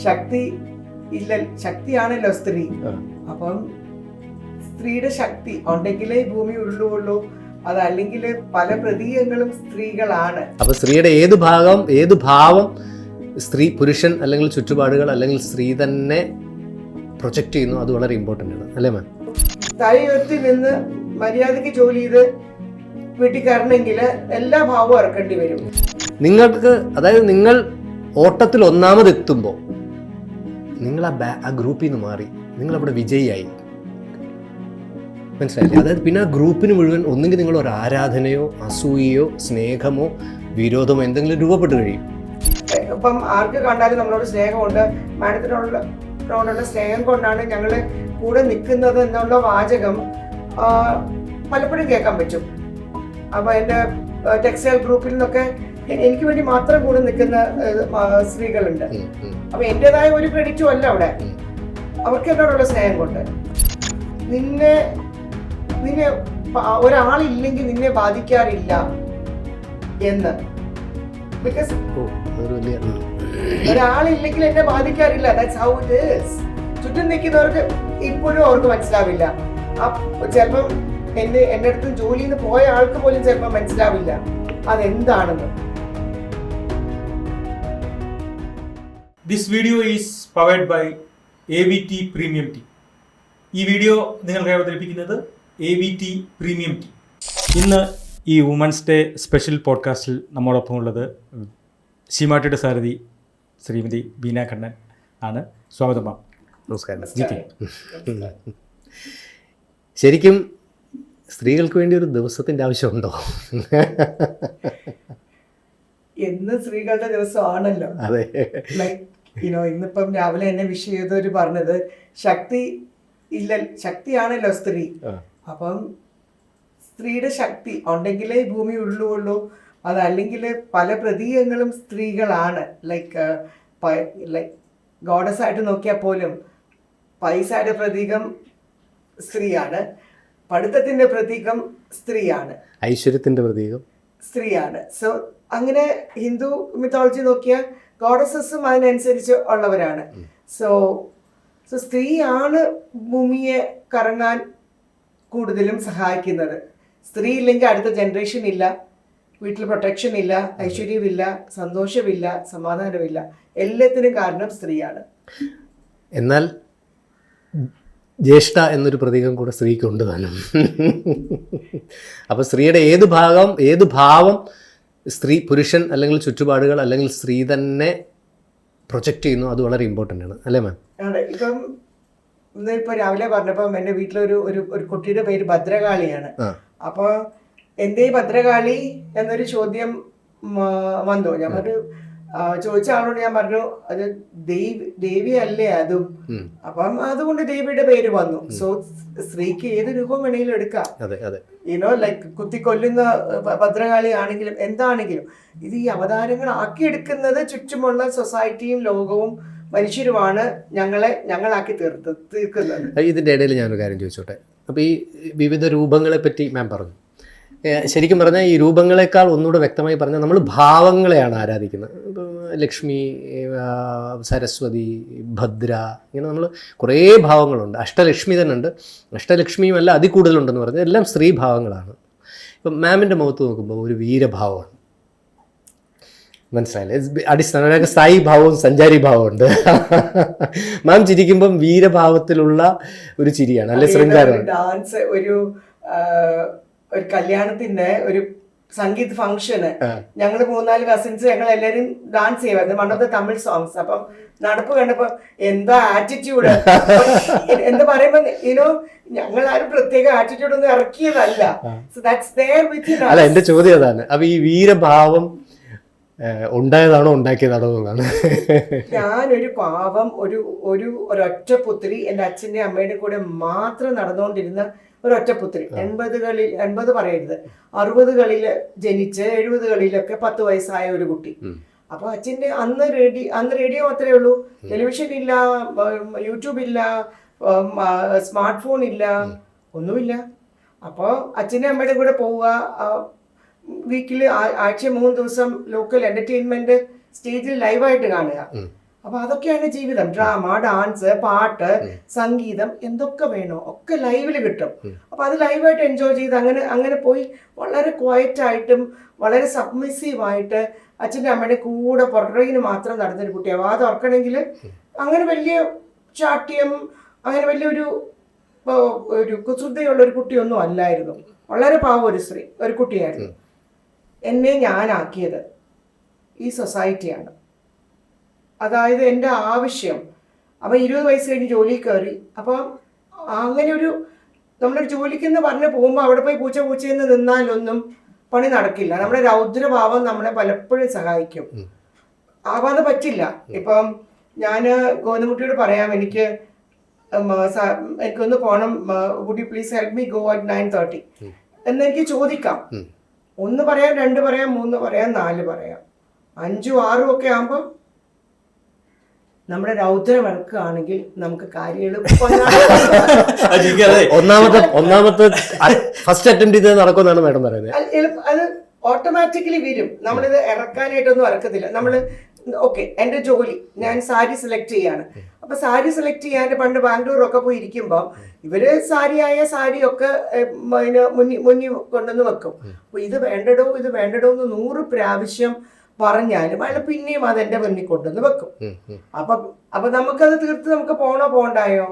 ശക്തി ഇല്ല, ശക്തിയാണല്ലോ സ്ത്രീ. അപ്പം സ്ത്രീയുടെ ശക്തി ഉണ്ടെങ്കിലേ ഭൂമി ഉരുളുള്ളൂ, അതല്ലെങ്കിൽ പല പ്രതീകങ്ങളും സ്ത്രീകളാണ്. അപ്പൊ സ്ത്രീയുടെ ഏത് ഭാവം സ്ത്രീ, പുരുഷൻ അല്ലെങ്കിൽ ചുറ്റുപാടുകൾ അല്ലെങ്കിൽ സ്ത്രീ തന്നെ പ്രൊജക്റ്റ് ചെയ്യുന്നു, അത് വളരെ ഇമ്പോർട്ടൻ്റ് ആണ് അല്ലേ മാം? തൈ ഉയർത്തി നിന്ന് മര്യാദയ്ക്ക് ജോലി ചെയ്ത് വീട്ടിൽ കയറണമെങ്കിൽ എല്ലാ ഭാവവും ഇറക്കേണ്ടി വരും. നിങ്ങൾക്ക്, അതായത് നിങ്ങൾ ഓട്ടത്തിൽ ഒന്നാമതെത്തുമ്പോൾ നിങ്ങൾ ആ ഗ്രൂപ്പിൽ നിന്ന് മാറി, നിങ്ങളവിടെ വിജയിയായി, മനസ്സിലായില്ലേ? അതായത് പിന്നെ ആ ഗ്രൂപ്പിന് മുഴുവൻ ഒന്നുകിൽ നിങ്ങൾ ഒരു ആരാധനയോ അസൂയയോ സ്നേഹമോ വിരോധമോ എന്തെങ്കിലും രൂപപ്പെട്ട് കഴിയും. ഇപ്പം ആർക്ക് കണ്ടാലും നമ്മളോട് സ്നേഹമുണ്ട്, മാഡത്തിനോടുള്ള സ്നേഹം കൊണ്ടാണ് ഞങ്ങൾ കൂടെ നിൽക്കുന്നത് എന്നുള്ള വാചകം പലപ്പോഴും കേൾക്കാൻ പറ്റും. അപ്പോൾ എൻ്റെ ടെക്സ്റ്റൈൽ ഗ്രൂപ്പിൽ നിന്നൊക്കെ എനിക്ക് വേണ്ടി മാത്രം കൂടെ നിൽക്കുന്ന സ്ത്രീകളുണ്ട്. അപ്പൊ എന്റേതായ ഒരു ക്രെഡിറ്റും അല്ല അവിടെ, അവർക്ക് എന്നോടുള്ള സ്നേഹം കൊണ്ട്. നിന്നെ ഒരാളില്ലെങ്കിൽ നിന്നെ ബാധിക്കാറില്ല എന്ന്. ബിക്കോസ് ഒരാളില്ലെങ്കിൽ എന്നെ ബാധിക്കാറില്ല. That's how it is. ചുറ്റും നിൽക്കുന്നവർക്ക് ഇപ്പോഴും അവർക്ക് മനസ്സിലാവില്ല. ചിലപ്പം എൻ്റെ അടുത്ത് ജോലിയിൽ നിന്ന് പോയ ആൾക്ക് പോലും ചിലപ്പോൾ മനസ്സിലാവില്ല അതെന്താണെന്ന്. This video is powered by AVT Premium Tea. ഈ വീഡിയോ നിങ്ങൾക്ക് അവതരിപ്പിക്കുന്നത് AVT Premium Tea. ഇന്ന് ഈ വുമൻസ് ഡേ സ്പെഷ്യൽ പോഡ്കാസ്റ്റിൽ നമ്മോടൊപ്പം ഉള്ളത് ശീമാട്ടിയുടെ സാരഥി ശ്രീമതി ബീന കണ്ണൻ ആണ്. സ്വാഗതം മാം. നമസ്കാരം. ശരിക്കും സ്ത്രീകൾക്ക് വേണ്ടി ഒരു ദിവസത്തിൻ്റെ ആവശ്യമുണ്ടോ? എന്ന് സ്ത്രീകളുടെ ദിവസമാണല്ലോ. അതെ. ഇന്നിപ്പം രാവിലെ എന്നെ വിഷ് ചെയ്തവര് പറഞ്ഞത് ശക്തി ഇല്ല, ശക്തിയാണല്ലോ സ്ത്രീ. അപ്പം സ്ത്രീയുടെ ശക്തി ഉണ്ടെങ്കിലേ ഭൂമി ഉരുളുള്ളൂ, അതല്ലെങ്കിൽ പല പ്രതീകങ്ങളും സ്ത്രീകളാണ്. ലൈക്ക് ഗോഡസ് ആയിട്ട് നോക്കിയാൽ പോലും പൈസയുടെ പ്രതീകം സ്ത്രീയാണ്, പഠിത്തത്തിന്റെ പ്രതീകം സ്ത്രീയാണ്, ഐശ്വര്യത്തിന്റെ പ്രതീകം സ്ത്രീയാണ്. സോ അങ്ങനെ ഹിന്ദു മിത്തോളജി നോക്കിയാൽ ഗോഡസസും അതിനനുസരിച്ച് ഉള്ളവരാണ്. സോ സ്ത്രീയാണ് ഭൂമിയെ കറങ്ങാൻ കൂടുതലും സഹായിക്കുന്നത്. സ്ത്രീ ഇല്ലെങ്കിൽ അടുത്ത ജനറേഷൻ ഇല്ല, വീട്ടിൽ പ്രൊട്ടക്ഷൻ ഇല്ല, ഐശ്വര്യമില്ല, സന്തോഷമില്ല, സമാധാനമില്ല. എല്ലാത്തിനും കാരണം സ്ത്രീയാണ്. എന്നാൽ ജ്യേഷ്ഠ എന്നൊരു പ്രതീകം കൂടെ സ്ത്രീക്കുണ്ട് താനും. അപ്പോൾ സ്ത്രീയുടെ ഏത് ഭാവം സ്ത്രീ, പുരുഷൻ അല്ലെങ്കിൽ ചുറ്റുപാടുകൾ അല്ലെങ്കിൽ സ്ത്രീ തന്നെ പ്രൊജക്റ്റ് ചെയ്യുന്നു, അത് വളരെ ഇമ്പോർട്ടൻ്റ് ആണ് അല്ലേ മാം? അതെ. ഇന്നിപ്പോൾ രാവിലെ പറഞ്ഞപ്പം എൻ്റെ വീട്ടിലൊരു കുട്ടിയുടെ പേര് ഭദ്രകാളിയാണ്. അപ്പോൾ എന്തേ ഭദ്രകാളി എന്നൊരു ചോദ്യം വന്നു. ഞാൻ ചോദിച്ച ആളോട് ഞാൻ പറഞ്ഞു അത് ദേവി അല്ലേ അതും. അപ്പം അതുകൊണ്ട് ദേവിയുടെ പേര് വന്നു. സോ സ്ത്രീക്ക് ഏത് രൂപം വേണമെങ്കിലും എടുക്കാം. ലൈക്ക് കുത്തിക്കൊല്ലുന്ന ഭദ്രകാളി ആണെങ്കിലും എന്താണെങ്കിലും ഇത് ഈ അവതാരങ്ങൾ ആക്കിയെടുക്കുന്നത് ചുറ്റുമുള്ള സൊസൈറ്റിയും ലോകവും മനുഷ്യരുമാണ് ഞങ്ങളാക്കി തീർക്കുന്നത്. ഇതിൻ്റെ ഇടയിൽ ഞാനൊരു കാര്യം ചോദിച്ചോട്ടെ. അപ്പോൾ ഈ വിവിധ രൂപങ്ങളെ പറ്റി മാം പറഞ്ഞു. ശരിക്കും പറഞ്ഞാൽ ഈ രൂപങ്ങളെക്കാൾ ഒന്നുകൂടെ വ്യക്തമായി പറഞ്ഞാൽ നമ്മൾ ഭാവങ്ങളെയാണ് ആരാധിക്കുന്നത്. ലക്ഷ്മി, സരസ്വതി, ഭദ്ര, ഇങ്ങനെ നമ്മൾ കുറേ ഭാവങ്ങളുണ്ട്. അഷ്ടലക്ഷ്മി തന്നെ ഉണ്ട്. അഷ്ടലക്ഷ്മിയും അല്ല അതിൽ കൂടുതലുണ്ടെന്ന് പറഞ്ഞാൽ എല്ലാം സ്ത്രീ ഭാവങ്ങളാണ്. ഇപ്പം മാമിൻ്റെ മുഖത്ത് നോക്കുമ്പോൾ ഒരു വീരഭാവമാണ്, മനസ്സിലായില്ലേ? അടിസ്ഥാന സ്ഥായി ഭാവവും സഞ്ചാരി ഭാവമുണ്ട്. മാം ചിരിക്കുമ്പം വീരഭാവത്തിലുള്ള ഒരു ചിരിയാണ്, അല്ലെ? ശൃംഗാരമാണ്. ഡാൻസ് ഒരു കല്യാണത്തിന്റെ ഒരു സംഗീത് ഫംഗ്ഷന് ഞങ്ങൾ 3-4 കസിൻസ് ഞങ്ങൾ എല്ലാവരും ഡാൻസ് ചെയ്യുമായിരുന്നു. One of the Tamil songs. അപ്പം നടപ്പ് കണ്ടപ്പോ എന്താ ആറ്റിറ്റ്യൂഡ് എന്താ പറയുമ്പോ ഞങ്ങൾ ആരും പ്രത്യേക ആറ്റിറ്റ്യൂഡ് ഒന്നും ഇറക്കിയതല്ല. So that's there with us. അല്ല, എന്റെ ചോദ്യം അതാണ്. അപ്പൊ ഈ വീരഭാവം ഉണ്ടായതാണോ ഉണ്ടാക്കിയതാണോ എന്നുള്ളതാണ്. ഞാനൊരു പാവം ഒരൊറ്റ പുത്രി, എൻ്റെ അച്ഛൻ്റെ അമ്മയുടെ കൂടെ മാത്രം നടന്നുകൊണ്ടിരുന്ന ഒരൊറ്റപുത്രി. 80 പറയരുത്, 60കളിൽ ജനിച്ച് 70കളിലൊക്കെ 10 വയസ്സായ ഒരു കുട്ടി. അപ്പൊ അച്ഛൻ്റെ അന്ന് റേഡിയോ മാത്രമേ ഉള്ളൂ, ടെലിവിഷൻ ഇല്ല, യൂട്യൂബ് ഇല്ല, സ്മാർട്ട് ഫോൺ ഇല്ല, ഒന്നുമില്ല. അപ്പോൾ അച്ഛൻ്റെ അമ്മയുടെ കൂടെ പോവുക, വീക്കിൽ ആഴ്ച 3 ദിവസം ലോക്കൽ എന്റർടൈൻമെന്റ് സ്റ്റേജിൽ ലൈവായിട്ട് കാണുക. അപ്പൊ അതൊക്കെയാണ് ജീവിതം. ഡ്രാമ, ഡാൻസ്, പാട്ട്, സംഗീതം, എന്തൊക്കെ വേണോ ഒക്കെ ലൈവില് കിട്ടും. അപ്പൊ അത് ലൈവായിട്ട് എൻജോയ് ചെയ്ത് അങ്ങനെ അങ്ങനെ പോയി വളരെ ക്വയറ്റ് ആയിട്ടും വളരെ സബ്മിസീവായിട്ട് അച്ഛൻ്റെ അമ്മയുടെ കൂടെ പുറകിന് മാത്രം നടന്നൊരു കുട്ടിയാണ്. അത് ഓർക്കണമെങ്കിൽ അങ്ങനെ വലിയ ചാട്യം, അങ്ങനെ വലിയൊരു ഒരു കുസൃതിയുള്ള ഒരു കുട്ടിയൊന്നും അല്ലായിരുന്നു. വളരെ പാവം ഒരു കുട്ടിയായിരുന്നു. എന്നെ ഞാനാക്കിയത് ഈ സൊസൈറ്റിയാണ്. അതായത് എൻ്റെ ആവശ്യം. അപ്പം 20 വയസ്സ് കഴിഞ്ഞ് ജോലി കയറി. അപ്പം അങ്ങനെ ഒരു നമ്മളൊരു ജോലിക്കെന്ന് പറഞ്ഞ് പോകുമ്പോൾ അവിടെ പോയി പൂച്ചയെന്ന് നിന്നാലൊന്നും പണി നടക്കില്ല. നമ്മുടെ രൗദ്രഭാവം നമ്മളെ പലപ്പോഴും സഹായിക്കും. ആവാതെ പറ്റില്ല. ഇപ്പം ഞാൻ ഗോവിന്ദൻകുട്ടിയോട് പറയാം, എനിക്കൊന്ന് പോകണം, would you please help me go at 9:30 എന്നെനിക്ക് ചോദിക്കാം. 1 പറയാം, 2 പറയാം, 3 പറയാം, 4 പറയാം. 5, 6 ഒക്കെ ആകുമ്പോൾ നമ്മുടെ രൗദ്രം ഇറക്കുകയാണെങ്കിൽ നമുക്ക് കാര്യങ്ങൾ ഒന്നാമത്തെ ഫസ്റ്റ് അറ്റംപ്റ്റ് ഇത് നടക്കുമെന്നാണ് മാഡം പറയുന്നത്. അത് ഓട്ടോമാറ്റിക്കലി വരും. നമ്മളിത് ഇറക്കാനായിട്ടൊന്നും ഇറക്കത്തില്ല. നമ്മൾ ഓക്കെ, എൻ്റെ ജോലി ഞാൻ സാരി സെലക്ട് ചെയ്യാണ്. അപ്പൊ സാരി സെലക്ട് ചെയ്യാൻ പണ്ട് ബാംഗ്ലൂരൊക്കെ പോയി ഇരിക്കുമ്പോൾ ഇവര് സാരിയൊക്കെ മുന്നിൽ കൊണ്ടുവന്ന് വെക്കും. അപ്പൊ ഇത് വേണ്ടടോ എന്ന് 100 പ്രാവശ്യം പറഞ്ഞാലും അയാൾ പിന്നെയും അതെന്റെ മുന്നിൽ കൊണ്ടുവന്ന് വെക്കും. അപ്പൊ നമുക്കത് തീർത്ത് നമുക്ക് പോണ്ടായോ?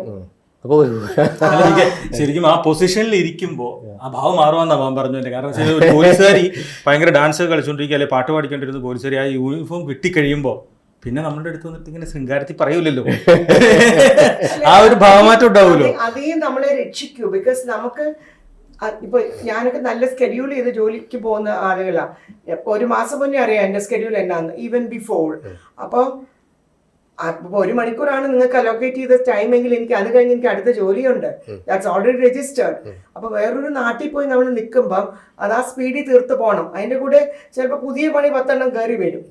ശരിക്കും ആ പൊസിഷനിൽ ഇരിക്കുമ്പോ ആ ഭാവം മാറുവാന്നാ ഭാവം പറഞ്ഞു. കാരണം ഒരു പോലീസുകാരി ഭയങ്കര ഡാൻസ് കളിച്ചോണ്ടിരിക്കുക, അല്ലെ പാട്ട് പാടിക്കൊണ്ടിരുന്ന പോലീസുകാരി ആ യൂണിഫോം കിട്ടിക്കഴിയുമ്പോ പിന്നെ നമ്മളുടെ അടുത്ത് വന്നിട്ട് ഇങ്ങനെ ശൃംഗാരത്തിൽ പറയൂലല്ലോ. ആ ഒരു ഭാവമാറ്റം ഉണ്ടാവുമല്ലോ. അതേ നമ്മളെ രക്ഷിക്കൂ. ബിക്കോസ് നമുക്ക് ഇപ്പൊ ഞാനൊക്കെ നല്ല സ്കെഡ്യൂൾ ചെയ്ത് ജോലിക്ക് പോകുന്ന ആളുകളാണ്. 1 മാസം മുന്നേ അറിയാം എന്റെ സ്കെഡ്യൂൾ എന്നാന്ന്, ഈവൻ ബിഫോർ. അപ്പൊ 1 മണിക്കൂറാണ് നിങ്ങൾക്ക് അലോക്കേറ്റ് ചെയ്ത ടൈം എങ്കിൽ എനിക്ക് അത് കഴിഞ്ഞ് എനിക്ക് അടുത്ത ജോലിയുണ്ട്. That's already registered. അപ്പൊ വേറൊരു നാട്ടിൽ പോയി നമ്മൾ നിൽക്കുമ്പം അത് ആ സ്പീഡിൽ തീർത്ത് പോകണം. അതിന്റെ കൂടെ ചിലപ്പോൾ പുതിയ പണി 10 എണ്ണം കയറി വരും.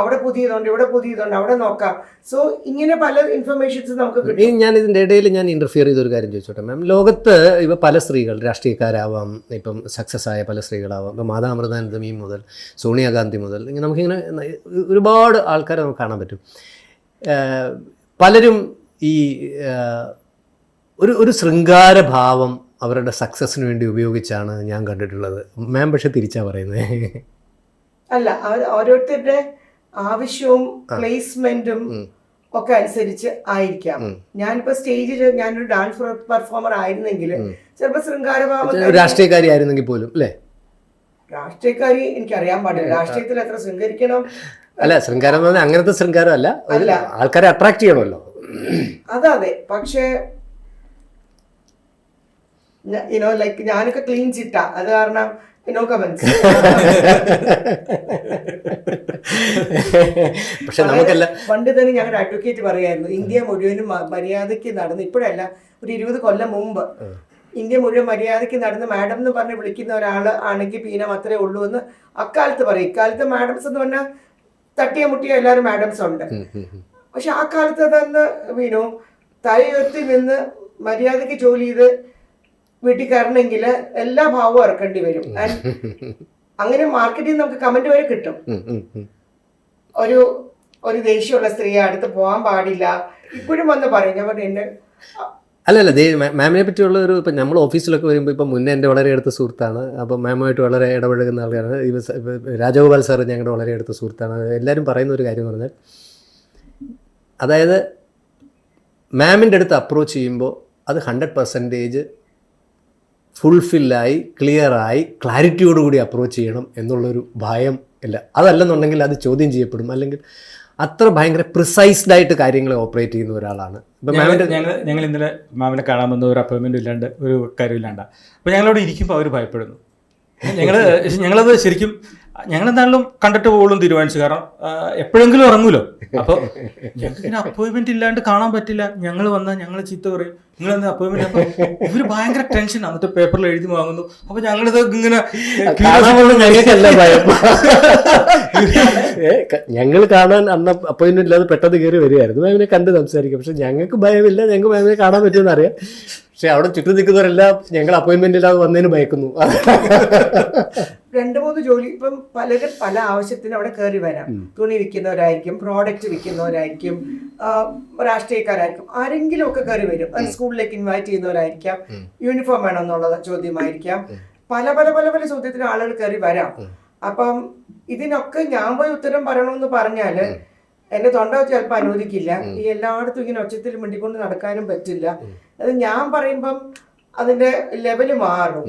അവിടെ പുതിയതുണ്ട്, ഇവിടെ പുതിയതുണ്ട്, അവിടെ നോക്കാം. സോ ഇങ്ങനെ പല ഇൻഫർമേഷൻസ് നമുക്ക് കിട്ടും. ഞാൻ ഇതിൻ്റെ ഇടയിൽ ഞാൻ ഇന്റർഫിയർ ചെയ്തൊരു കാര്യം ചോദിച്ചോട്ടെ മാം. ലോകത്ത് ഇപ്പം പല സ്ത്രീകൾ രാഷ്ട്രീയക്കാരാവാം, ഇപ്പം സക്സസ് ആയ പല സ്ത്രീകളാവാം. ഇപ്പം മാതാ അമൃതാനന്ദമി മുതൽ സോണിയാഗാന്ധി മുതൽ ഇങ്ങനെ നമുക്കിങ്ങനെ ഒരുപാട് ആൾക്കാരെ നമുക്ക് കാണാൻ പറ്റും. പലരും ഈ ഒരു ശൃംഗാരഭാവം അവരുടെ സക്സസ്സിന് വേണ്ടി ഉപയോഗിച്ചാണ് ഞാൻ കണ്ടിട്ടുള്ളത്. മാം പക്ഷെ തിരിച്ചാ പറയുന്നത്. അല്ല, ഓരോരുത്തരുടെ ആവശ്യവും പ്ലേസ്മെന്റും ഒക്കെ അനുസരിച്ച് ആയിരിക്കാം. ഞാനിപ്പോ സ്റ്റേജിൽ ഞാനൊരു ഡാൻസ് പെർഫോമർ ആയിരുന്നെങ്കിൽ ചിലപ്പോ ശൃംഗാരഭാവം, രാഷ്ട്രീയക്കാരി ആയിരുന്നെങ്കിൽ പോലും അല്ലേ? രാഷ്ട്രീയക്കാരി എനിക്കറിയാൻ പാടില്ല. രാഷ്ട്രീയത്തിൽ എത്ര ശൃംഗരിക്കണം? അല്ല, ശൃംഗാരം എന്ന് പറഞ്ഞാൽ അങ്ങനത്തെ ശൃംഗാരം അല്ല, ആൾക്കാരെ അട്രാക്ട് ചെയ്യണമല്ലോ. അതെ, പക്ഷേ ലൈക്ക് ഞാനൊക്കെ ക്ലീൻ ചിട്ടാ, അത് കാരണം പക്ഷെ നമുക്കല്ല. പണ്ട് തന്നെ ഞങ്ങളുടെ അഡ്വക്കേറ്റ് പറയായിരുന്നു, ഇന്ത്യ മുഴുവനും മര്യാദയ്ക്ക് നടന്ന്, ഇപ്പോഴല്ല ഒരു 20 കൊല്ലം മുമ്പ് ഇന്ത്യ മുഴുവൻ മര്യാദയ്ക്ക് നടന്ന് മാഡം എന്ന് പറഞ്ഞ് വിളിക്കുന്ന ഒരാൾ ആണെങ്കിൽ പീന മാത്രമേ ഉള്ളൂ എന്ന് അക്കാലത്ത് പറയും. ഇക്കാലത്ത് മാഡംസ് എന്ന് പറഞ്ഞാൽ തട്ടിയ മുട്ടിയ എല്ലാവരും മാഡംസ് ഉണ്ട്. പക്ഷെ ആ കാലത്ത് തന്നെ തല ഉയർത്തി നിന്ന് മര്യാദയ്ക്ക് ജോലി ചെയ്ത് വീട്ടിൽ കയറണമെങ്കിൽ എല്ലാ ഭാവവും ഇറക്കേണ്ടി വരും. അങ്ങനെ മാർക്കറ്റിൽ നമുക്ക് കമന്റ് വരെ കിട്ടും, ഒരു ദേഷ്യമുള്ള സ്ത്രീയെ അടുത്ത് പോകാൻ പാടില്ല. ഇപ്പോഴും വന്ന് പറയും. ഞാൻ പറഞ്ഞു എന്നെ അല്ലല്ല, മാമിനെ പറ്റിയുള്ള ഒരു ഇപ്പം നമ്മൾ ഓഫീസിലൊക്കെ വരുമ്പോൾ ഇപ്പം മുന്നേ എൻ്റെ വളരെ അടുത്ത സുഹൃത്താണ്. അപ്പം മാമുമായിട്ട് വളരെ ഇടപഴകുന്ന ആൾക്കാരാണ്. രാജഗോപാൽ സാറ് ഞങ്ങളുടെ വളരെ അടുത്ത സുഹൃത്താണ്. എല്ലാവരും പറയുന്ന ഒരു കാര്യം എന്ന് പറഞ്ഞാൽ, അതായത് മാമിൻ്റെ അടുത്ത് അപ്രോച്ച് ചെയ്യുമ്പോൾ അത് 100% ഫുൾഫില്ലായി ക്ലിയറായി ക്ലാരിറ്റിയോടുകൂടി അപ്രോച്ച് ചെയ്യണം എന്നുള്ളൊരു ഭയം ഇല്ല. അതല്ലെന്നുണ്ടെങ്കിൽ അത് ചോദ്യം ചെയ്യപ്പെടും, അല്ലെങ്കിൽ അത്ര ഭയങ്കര പ്രിസൈസ്ഡായിട്ട് കാര്യങ്ങൾ ഓപ്പറേറ്റ് ചെയ്യുന്ന ഒരാളാണ്. ഇപ്പം ഞങ്ങൾ ഇന്നലെ മാമിനെ കാണാൻ വന്ന ഒരു അപ്പോയിൻമെൻറ്റും ഇല്ലാണ്ട് ഒരു കാര്യമില്ലാണ്ട് അപ്പോൾ ഞങ്ങളവിടെ ഇരിക്കുമ്പോൾ അവർ ഭയപ്പെടുന്നു. ഞങ്ങളത് ശരിക്കും ഞങ്ങളെന്തായാലും കണ്ടിട്ട് പോകും തീരുമാനിച്ചു. കാരണം എപ്പോഴെങ്കിലും ഇറങ്ങൂലോ. അപ്പോൾ ഞങ്ങൾക്ക് അപ്പോയിൻമെന്റ് ഇല്ലാണ്ട് കാണാൻ പറ്റില്ല. ഞങ്ങൾ വന്നാൽ ഞങ്ങൾ ചീത്ത പറയും, നിങ്ങൾ എന്താ അപ്പോയിൻമെന്റ്? അപ്പോൾ ഇവർ ഭയങ്കര ടെൻഷൻ, എന്നിട്ട് പേപ്പറിൽ എഴുതി വാങ്ങുന്നു. അപ്പോൾ ഞങ്ങളിത് ഇങ്ങനെ ഞങ്ങൾക്കല്ല ഭയം. ഞങ്ങൾ കാണാൻ അന്ന് അപ്പോയിൻമെന്റ് ഇല്ലാതെ പെട്ടെന്ന് കയറി വരികയായിരുന്നു. മാമിനെ കണ്ട് സംസാരിക്കും. പക്ഷെ ഞങ്ങൾക്ക് ഭയമില്ല, ഞങ്ങൾക്ക് മാമിനെ കാണാൻ പറ്റുമെന്ന് അറിയാം. പക്ഷെ അവിടെ ചുറ്റും നിൽക്കുന്നവരെല്ലാം ഞങ്ങൾ അപ്പോയിന്റ്മെന്റ് ഇല്ലാതെ വന്നതിന് ഭയക്കുന്നു. 2-3 ജോലി ഇപ്പം പലരും പല ആവശ്യത്തിന് അവിടെ കയറി വരാം. തുണി വിൽക്കുന്നവരായിരിക്കും, പ്രോഡക്റ്റ് വിൽക്കുന്നവരായിരിക്കും, രാഷ്ട്രീയക്കാരായിരിക്കും, ആരെങ്കിലും ഒക്കെ കയറി വരും. സ്കൂളിലേക്ക് ഇൻവൈറ്റ് ചെയ്യുന്നവരായിരിക്കാം, യൂണിഫോം വേണം എന്നുള്ള ചോദ്യമായിരിക്കാം, പല പല പല പല ചോദ്യത്തിന് ആളുകൾ കയറി വരാം. അപ്പം ഇതിനൊക്കെ ഞാൻ പോയി ഉത്തരം പറയണമെന്ന് പറഞ്ഞാല് എന്റെ തൊണ്ട ചിലപ്പോൾ അനുവദിക്കില്ല. ഈ എല്ലായിടത്തും ഇങ്ങനെ ഒച്ചത്തിൽ മിണ്ടിക്കൊണ്ട് നടക്കാനും പറ്റില്ല. അത് ഞാൻ പറയുമ്പം അതിന്റെ ലെവല് മാറും.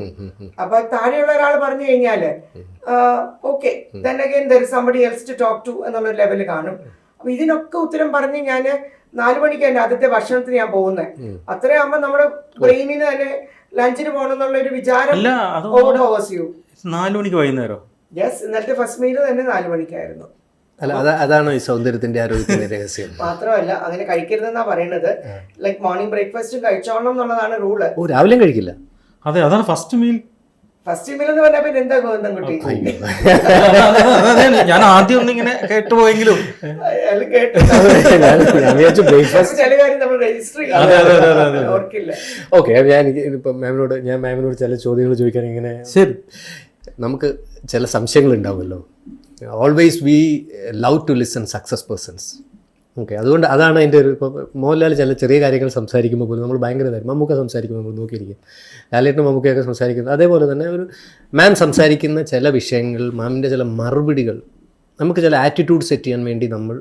അപ്പൊ താഴെയുള്ള ഒരാൾ പറഞ്ഞു കഴിഞ്ഞാല് okay then again there is somebody else to talk to എന്നുള്ളൊരു ലെവല് കാണും. അപ്പൊ ഇതിനൊക്കെ ഉത്തരം പറഞ്ഞ് ഞാന് 4 മണിക്ക് തന്നെ ആദ്യത്തെ ഭക്ഷണത്തിന് ഞാൻ പോകുന്നത്. അത്രയാകുമ്പോ നമ്മുടെ ബ്രെയിനിന് തന്നെ ലഞ്ചിന് പോകണം എന്നുള്ള ഒരു വിചാരം 4 മണിക്ക് വൈകുന്നേരം. യെസ്, ഇന്നലത്തെ ഫസ്റ്റ് മീൽ തന്നെ 4 മണിക്കായിരുന്നു. അല്ല അതാണ് ഈ സൗന്ദര്യത്തിന്റെ ആരോഗ്യത്തിന്റെ രഹസ്യം. മാത്രമല്ല അങ്ങനെ കഴിക്കരുതെന്നാ പറയുന്നത്. ലൈക് മോർണിംഗ് ബ്രേക്ക്ഫാസ്റ്റ് കഴിച്ചോണം എന്നുള്ളതാണ് റൂള്. രാവിലെയും കഴിക്കില്ല. അതെ, അതാണ് ഫസ്റ്റ് മീൽ. ഫസ്റ്റ് മീൽ എന്ന് പറഞ്ഞാൽ പിന്നെ എന്താ ഗോവിന്ദൻ കുട്ടി? ഞാൻ ആദ്യം ഒന്നും ഇങ്ങനെ കേട്ടുപോയെങ്കിലും ചില കാര്യം നമ്മൾ രജിസ്റ്റർ ഓർക്കില്ല. ഓക്കെ, ഇപ്പം മാമിനോട് ചില ചോദ്യങ്ങൾ ചോദിക്കാൻ ഇങ്ങനെ ശരി, നമുക്ക് ചില സംശയങ്ങൾ ഉണ്ടാവുമല്ലോ. Always we love to listen success persons. Okay, അതുകൊണ്ട് അതാണ് അതിൻ്റെ ഒരു. ഇപ്പോൾ മോഹൻലാൽ ചില ചെറിയ കാര്യങ്ങൾ സംസാരിക്കുമ്പോൾ പോലും നമ്മൾ ഭയങ്കര തരും. മമ്മൂക്ക സംസാരിക്കുമ്പോൾ നമ്മൾ നോക്കിയിരിക്കും, ലാലേട്ടനും മമ്മൂക്കയൊക്കെ സംസാരിക്കുന്നത്. അതേപോലെ തന്നെ ഒരു മാം സംസാരിക്കുന്ന ചില വിഷയങ്ങൾ, മാമിൻ്റെ ചില മറുപടികൾ നമുക്ക് ചില ആറ്റിറ്റ്യൂഡ് സെറ്റ് ചെയ്യാൻ വേണ്ടി നമ്മൾ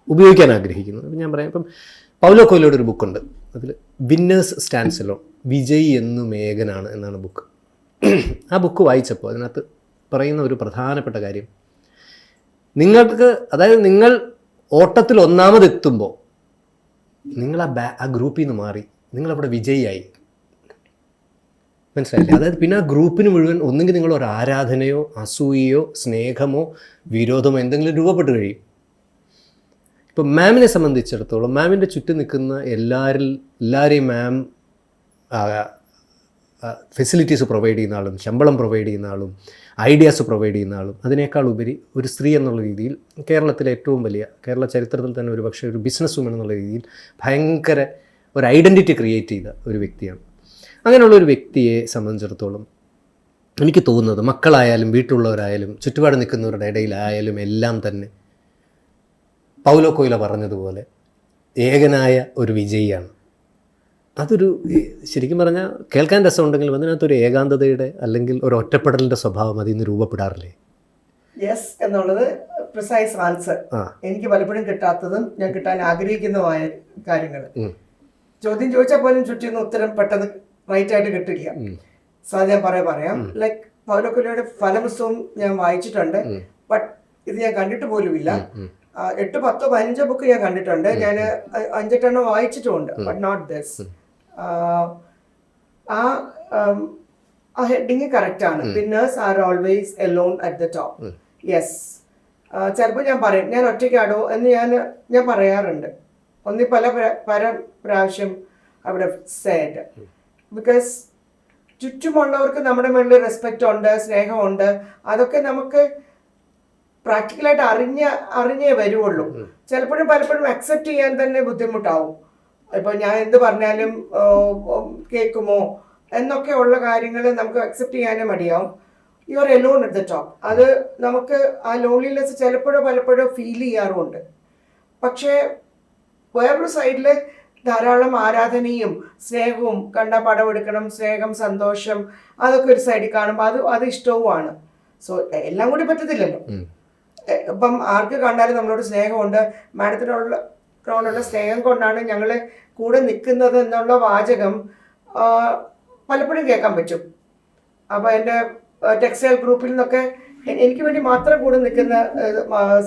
ഉപയോഗിക്കാൻ ആഗ്രഹിക്കുന്നു. അപ്പം ഞാൻ പറയാം, ഇപ്പം പൗലോ കൊയ്ലോയുടെ ഒരു ബുക്കുണ്ട്, അതിൽ വിന്നേഴ്സ് സ്റ്റാൻഡ്സ് അലോൺ, വിജയി എന്നും ഏകനാണ് എന്നാണ് ബുക്ക്. ആ ബുക്ക് വായിച്ചപ്പോൾ അതിനകത്ത് പറയുന്ന ഒരു പ്രധാനപ്പെട്ട കാര്യം, നിങ്ങൾക്ക്, അതായത് നിങ്ങൾ ഓട്ടത്തിൽ ഒന്നാമതെത്തുമ്പോൾ നിങ്ങൾ ആ ഗ്രൂപ്പിൽ നിന്ന് മാറി നിങ്ങളവിടെ വിജയിയായി. മനസ്സിലായില്ലേ? അതായത് പിന്നെ ആ ഗ്രൂപ്പിന് മുഴുവൻ ഒന്നുകിൽ നിങ്ങളൊരു ആരാധനയോ അസൂയയോ സ്നേഹമോ വിരോധമോ എന്തെങ്കിലും രൂപപ്പെട്ട് കഴിയും. ഇപ്പം മാമിനെ സംബന്ധിച്ചിടത്തോളം മാമിൻ്റെ ചുറ്റും നിൽക്കുന്ന എല്ലാവരെയും മാം ഫെസിലിറ്റീസ് പ്രൊവൈഡ് ചെയ്യുന്ന ആളും ശമ്പളം പ്രൊവൈഡ് ചെയ്യുന്ന ആളും ഐഡിയാസ് പ്രൊവൈഡ് ചെയ്യുന്ന ആളും അതിനേക്കാൾ ഉപരി ഒരു സ്ത്രീ എന്നുള്ള രീതിയിൽ കേരളത്തിലെ ഏറ്റവും വലിയ, കേരള ചരിത്രത്തിൽ തന്നെ ഒരു പക്ഷേ ഒരു ബിസിനസ് വുമൺ എന്നുള്ള രീതിയിൽ ഭയങ്കര ഒരു ഐഡൻറ്റിറ്റി ക്രിയേറ്റ് ചെയ്ത ഒരു വ്യക്തിയാണ്. അങ്ങനെയുള്ളൊരു വ്യക്തിയെ സംബന്ധിച്ചിടത്തോളം എനിക്ക് തോന്നുന്നത് മക്കളായാലും വീട്ടിലുള്ളവരായാലും ചുറ്റുപാട് നിൽക്കുന്നവരുടെ ഇടയിലായാലും എല്ലാം തന്നെ പൗലോ കൊയ്ലോ പറഞ്ഞതുപോലെ ഏകനായ ഒരു വിജയിയാണ്. അതൊരു ശരിക്കും പറഞ്ഞാൽ കേൾക്കാൻ രസമുണ്ടെങ്കിലും അതിനകത്തൊരു ഏകാന്തതയുടെ അല്ലെങ്കിൽ ഒരു ഒറ്റപ്പെടലിൻ്റെ സ്വഭാവം അതിൽ നിന്ന് രൂപപ്പെടാറില്ലേ? യെസ് എന്നുള്ളത് പ്രിസൈസ് ആൻസർ. എനിക്ക് പലപ്പോഴും കിട്ടാത്തതും ഞാൻ കിട്ടാൻ ആഗ്രഹിക്കുന്നതുമായ കാര്യങ്ങൾ. ചോദ്യം ചോദിച്ചാൽ പോലും ചുറ്റിന്ന് ഉത്തരം പെട്ടെന്ന് റൈറ്റ് ആയിട്ട് കിട്ടില്ല. സോ ഞാൻ പറയാം, ലൈക്ക് പൗലോ കൊയ്ലോയുടെ പല പുസ്തകവും ഞാൻ വായിച്ചിട്ടുണ്ട്, ബട്ട് ഇത് ഞാൻ കണ്ടിട്ട് പോലുമില്ല. 8, 10, 15 ബുക്ക് ഞാൻ കണ്ടിട്ടുണ്ട്, ഞാൻ 5-8 വായിച്ചിട്ടുമുണ്ട്, ബട്ട് നോട്ട് ദിസ്. ആ ഹെഡിങ് കറക്റ്റ് ആണ്. Winners are always alone at the top. Yes, ചിലപ്പോൾ ഞാൻ പറയും ഞാൻ ഒറ്റയ്ക്കാടോ എന്ന് ഞാൻ പറയാറുണ്ട്. പല പ്രാവശ്യം അവിടെ സെഡ്. ബിക്കോസ് ചുറ്റുമുള്ളവർക്ക് നമ്മുടെ മുകളിൽ റെസ്പെക്റ്റ് ഉണ്ട്, സ്നേഹമുണ്ട്. അതൊക്കെ നമുക്ക് പ്രാക്ടിക്കലായിട്ട് അറിഞ്ഞേ വരുള്ളൂ. പലപ്പോഴും അക്സെപ്റ്റ് ചെയ്യാൻ തന്നെ ബുദ്ധിമുട്ടാവും. ഇപ്പം ഞാൻ എന്ത് പറഞ്ഞാലും കേൾക്കുമോ എന്നൊക്കെ ഉള്ള കാര്യങ്ങൾ നമുക്ക് അക്സെപ്റ്റ് ചെയ്യാനേ മടിയാവും. You are alone at the top. അത് നമുക്ക് ആ ലോൺലിനെസ് പലപ്പോഴും ഫീൽ ചെയ്യാറുമുണ്ട്. പക്ഷേ വേറൊരു സൈഡിൽ ധാരാളം ആരാധനയും സ്നേഹവും, കണ്ട പടമെടുക്കണം, സ്നേഹം, സന്തോഷം, അതൊക്കെ ഒരു സൈഡിൽ കാണുമ്പോൾ അത് ഇഷ്ടവുമാണ്. സോ എല്ലാം കൂടി പറ്റത്തില്ലല്ലോ. ഇപ്പം ആർക്ക് കണ്ടാലും നമ്മളോട് സ്നേഹമുണ്ട്, മാഡത്തിനോടുള്ള സ്നേഹം കൊണ്ടാണ് ഞങ്ങൾ കൂടെ നിൽക്കുന്നത് എന്നുള്ള വാചകം പലപ്പോഴും കേൾക്കാൻ പറ്റും. അപ്പോൾ എൻ്റെ ടെക്സ്റ്റൈൽ ഗ്രൂപ്പിൽ നിന്നൊക്കെ എനിക്ക് വേണ്ടി മാത്രം കൂടെ നിൽക്കുന്ന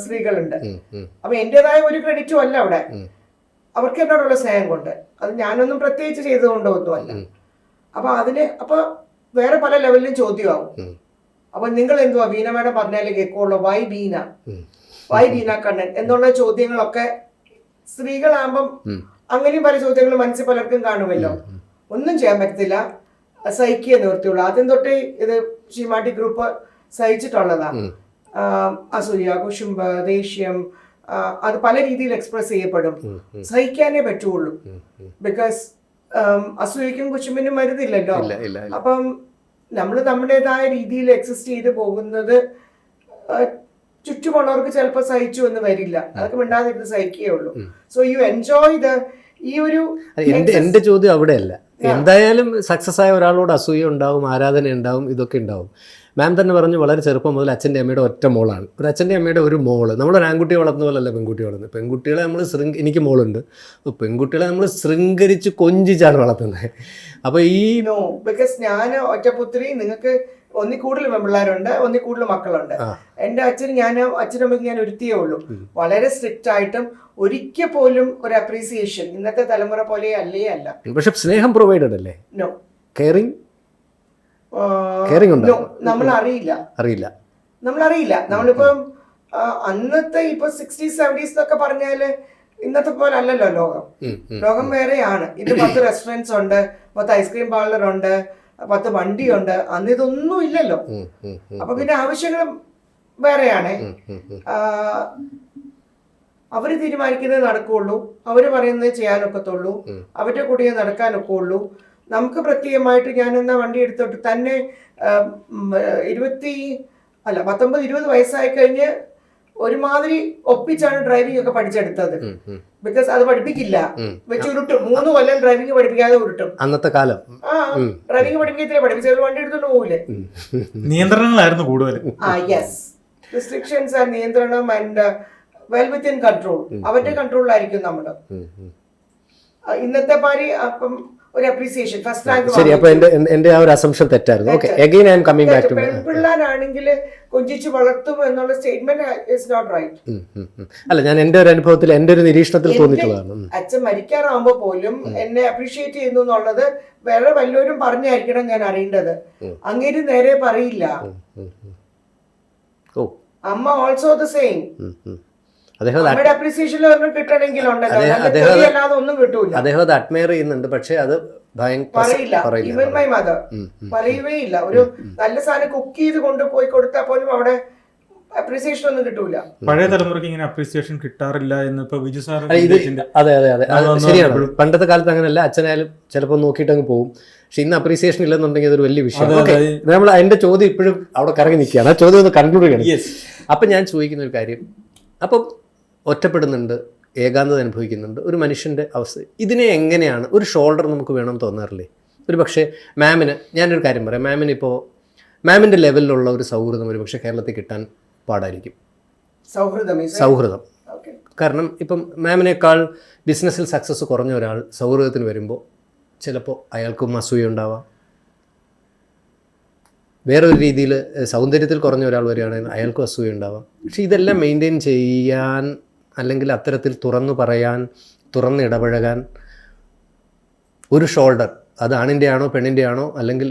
സ്ത്രീകളുണ്ട്. അപ്പം എൻ്റെതായ ഒരു ക്രെഡിറ്റും അല്ല അവിടെ, അവർക്ക് എന്നോടുള്ള സ്നേഹം കൊണ്ട്. അത് ഞാനൊന്നും പ്രത്യേകിച്ച് ചെയ്തുകൊണ്ടോ ഒന്നുമല്ല. അപ്പോൾ വേറെ പല ലെവലിലും ചോദ്യമാവും. അപ്പൊ നിങ്ങൾ എന്തുവാ ബീന മേഡം പറഞ്ഞാലേ കേൾക്കുള്ളൂ, വൈ ബീന കണ്ണൻ എന്നുള്ള ചോദ്യങ്ങളൊക്കെ സ്ത്രീകളാകുമ്പം അങ്ങനെയും പല ചോദ്യങ്ങളും മനസ്സിൽ പലർക്കും കാണുമല്ലോ. ഒന്നും ചെയ്യാൻ പറ്റത്തില്ല, സഹിക്കുക നിവൃത്തിയുള്ളൂ. ആദ്യം തൊട്ടേ ഇത് ശീമാട്ടി ഗ്രൂപ്പ് സഹിച്ചിട്ടുള്ളതാ. അസൂയ, കുശുമ്പ്, ദേഷ്യം, അത് പല രീതിയിൽ എക്സ്പ്രസ് ചെയ്യപ്പെടും. സഹിക്കാനേ പറ്റുള്ളൂ. ബിക്കോസ് അസൂയക്കും കുശുമ്പിനും വരുന്നില്ലല്ലോ. ഇല്ല ഇല്ല ഇല്ല. അപ്പം നമ്മൾ നമ്മുടേതായ രീതിയിൽ എക്സിസ്റ്റ് ചെയ്ത് പോകുന്നത് ചുറ്റുമുള്ളവർക്ക് ചിലപ്പോൾ സഹിച്ചു എന്ന് വരില്ല, അതൊക്കെ മിണ്ടാതിരുന്ന് സഹിക്കേ ഉള്ളൂ. സോ യു എൻജോയ് ഈ ഒരു എന്റെ ചോദ്യം അവിടെയല്ല. എന്തായാലും സക്സസ് ആയ ഒരാളോട് അസൂയ ഉണ്ടാവും, ആരാധന ഉണ്ടാവും, ഇതൊക്കെ ഉണ്ടാവും. മാം തന്നെ പറഞ്ഞു വളരെ ചെറുപ്പം മുതൽ അച്ഛൻ്റെ അമ്മയുടെ ഒറ്റ മോളാണ്. ഒരു അച്ഛൻ്റെ അമ്മയുടെ ഒരു മോള്. നമ്മളൊരു ആൺകുട്ടിയെ വളർത്തുന്ന പോലല്ല പെൺകുട്ടി വളർത്തുന്നത്. പെൺകുട്ടികളെ നമ്മൾ എനിക്ക് മോളുണ്ട്, പെൺകുട്ടികളെ നമ്മൾ ശൃംഗരിച്ച് കൊഞ്ചിച്ചാണ് വളർത്തുന്നത്. അപ്പോൾ ഈ ബിക്കോസ് ഞാൻ ഒറ്റപുത്രി, നിങ്ങൾക്ക് ഒന്നി കൂടുതൽ പെൺപിള്ളേരുണ്ട്, ഒന്നി കൂടുതൽ മക്കളുണ്ട്. എൻ്റെ അച്ഛനമ്മയ്ക്ക് ഞാൻ ഒരുത്തിയേ ഉള്ളൂ. വളരെ സ്ട്രിക്റ്റ് ആയിട്ടും ഒരിക്കൽ പോലും ഒരു അപ്രീസിയേഷൻ ഇന്നത്തെ തലമുറ പോലെ അല്ല. പക്ഷെ സ്നേഹം പ്രൊവൈഡഡ് അല്ലേ? നോ. കെയറിംഗ് അറിയില്ല. നമ്മളിപ്പം അന്നത്തെ ഇപ്പൊ 60s 70s എന്നൊക്കെ പറഞ്ഞാല് ഇന്നത്തെ പോലെ അല്ലല്ലോ ലോകം വേറെയാണ്. ഇത് 10 റെസ്റ്റോറൻറ്റ്സ് ഉണ്ട്, 10 ഐസ്ക്രീം പാർലർ ഉണ്ട്, 10 വണ്ടിയുണ്ട്. അന്ന് ഇതൊന്നും ഇല്ലല്ലോ. അപ്പൊ പിന്നെ ആവശ്യങ്ങളും വേറെയാണ്. അവര് തീരുമാനിക്കുന്നത് നടക്കുള്ളൂ, അവര് പറയുന്നത് ചെയ്യാനൊക്കത്തുള്ളൂ, അവരുടെ കൂടെ നടക്കാനൊക്കെ. നമുക്ക് പ്രത്യേകമായിട്ട് ഞാൻ എന്നാ വണ്ടി എടുത്തോട്ട് തന്നെ 19-20 വയസ്സായി കഴിഞ്ഞ് ഒരുമാതിരി ഒപ്പിച്ചാണ് ഡ്രൈവിംഗ് ഒക്കെ പഠിച്ചെടുത്തത്. ബിക്കോസ് അത് പഠിപ്പിക്കില്ല, വെച്ച് ഉരുട്ടും. 3 കൊല്ലം ഡ്രൈവിംഗ് പഠിപ്പിക്കാതെ ഉരുട്ടും അന്നത്തെ കാലം. ഡ്രൈവിംഗ് പഠിപ്പിക്കത്തില്ല, പഠിപ്പിച്ചത് വണ്ടി എടുത്തോണ്ട് പോകൂലേ. നിയന്ത്രണങ്ങളായിരുന്നു കൂടുതൽ. യെസ്, റെസ്ട്രിക്ഷൻസ് ആൻഡ് നിയന്ത്രണം ആൻഡ് വെൽ വിത്തിൻ കൺട്രോൾ. അവരുടെ കൺട്രോളിലായിരിക്കും നമ്മള്. ഇന്നത്തെ പാരി അപ്പം ഒരു അപ്രീസിയേഷൻ ഫസ്റ്റ് റാങ്ക്. ശരി, അപ്പൊ എന്റെ ആ ഒരു അസംഷൻ തെറ്റായിരുന്നു. Okay, again I am coming back to പെൺപിള്ളാരാണെങ്കിൽ കൊഞ്ചിച്ച് വളർത്തും എന്നുള്ള സ്റ്റേറ്റ്മെന്റ് ഈസ് നോട്ട് റൈറ്റ്. അല്ല, ഞാൻ എന്റെ ഒരു അനുഭവത്തിൽ, എന്റെ ഒരു നിരീക്ഷണത്തിൽ തോന്നിയിട്ടുള്ളതാണ്. അച്ഛൻ മരിക്കാറാവുമ്പോ പോലും എന്നെ അപ്രീഷിയേറ്റ് ചെയ്യുന്നു എന്നുള്ളത് വേറെ വല്ലവരും പറഞ്ഞായിരിക്കണം ഞാൻ അറിയേണ്ടത്. അങ്ങേര് നേരെ പറയില്ല. അമ്മ ഓൾസോ ദ സെയിം. അദ്ദേഹം അത് അഡ്മയർ ചെയ്യുന്നുണ്ട്, പക്ഷെ അത് പറയുകയില്ല. ഒരു നല്ല സാധനം കുക്ക് ചെയ്ത് കൊണ്ടുപോയി കൊടുത്താൽ പോലും അവിടെ അപ്രീസിയേഷൻ ഒന്നും കിട്ടൂല. പഴയ തലമുറയ്ക്ക് ഇങ്ങനെ അപ്രീസിയേഷൻ കിട്ടാറില്ല എന്ന് ഇപ്പൊ വിജു സാർ. അതെ, ശരിയാണ്. പണ്ടത്തെ കാലത്ത് അങ്ങനെയല്ല, അച്ഛനായാലും ചിലപ്പോൾ നോക്കിയിട്ട് അങ്ങ് പോകും. പക്ഷെ ഇന്ന് അപ്രീസിയേഷൻ ഇല്ലെന്നുണ്ടെങ്കിൽ അതൊരു വലിയ വിഷയമാണ്. നമ്മൾ എന്റെ ചോദ്യം ഇപ്പോഴും അവിടെ കറങ്ങി നിൽക്കുകയാണ്. ആ ചോദ്യം ഒന്ന് കൺക്ലൂഡ് ചെയ്യണം. അപ്പം ഞാൻ ചോദിക്കുന്ന ഒരു കാര്യം, അപ്പം ഒറ്റപ്പെടുന്നുണ്ട്, ഏകാന്തത അനുഭവിക്കുന്നുണ്ട് ഒരു മനുഷ്യൻ്റെ അവസ്ഥ. ഇതിനെ എങ്ങനെയാണ് ഒരു ഷോൾഡർ നമുക്ക് വേണം തോന്നാറില്ലേ? ഒരു പക്ഷേ മാമിന്, ഞാനൊരു കാര്യം പറയാം, മാമിനിപ്പോൾ മാമിൻ്റെ ലെവലിലുള്ള ഒരു സൗഹൃദം ഒരു പക്ഷേ കേരളത്തിൽ കിട്ടാൻ പാടായിരിക്കും. സൗഹൃദം കാരണം ഇപ്പം മാമിനേക്കാൾ ബിസിനസ്സിൽ സക്സസ് കുറഞ്ഞ ഒരാൾ സൗഹൃദത്തിന് വരുമ്പോൾ ചിലപ്പോൾ അയാൾക്കും അസൂയ ഉണ്ടാവാം. വേറൊരു രീതിയിൽ സൗന്ദര്യത്തിൽ കുറഞ്ഞ ഒരാൾ വരികയാണെങ്കിൽ അയാൾക്കും അസൂയ ഉണ്ടാവാം. പക്ഷെ ഇതെല്ലാം മെയിൻറ്റെയിൻ ചെയ്യാൻ, അല്ലെങ്കിൽ അത്തരത്തിൽ തുറന്നു പറയാൻ, തുറന്ന് ഇടപഴകാൻ ഒരു ഷോൾഡർ, അത് ആണിൻ്റെ ആണോ പെണ്ണിൻ്റെ ആണോ അല്ലെങ്കിൽ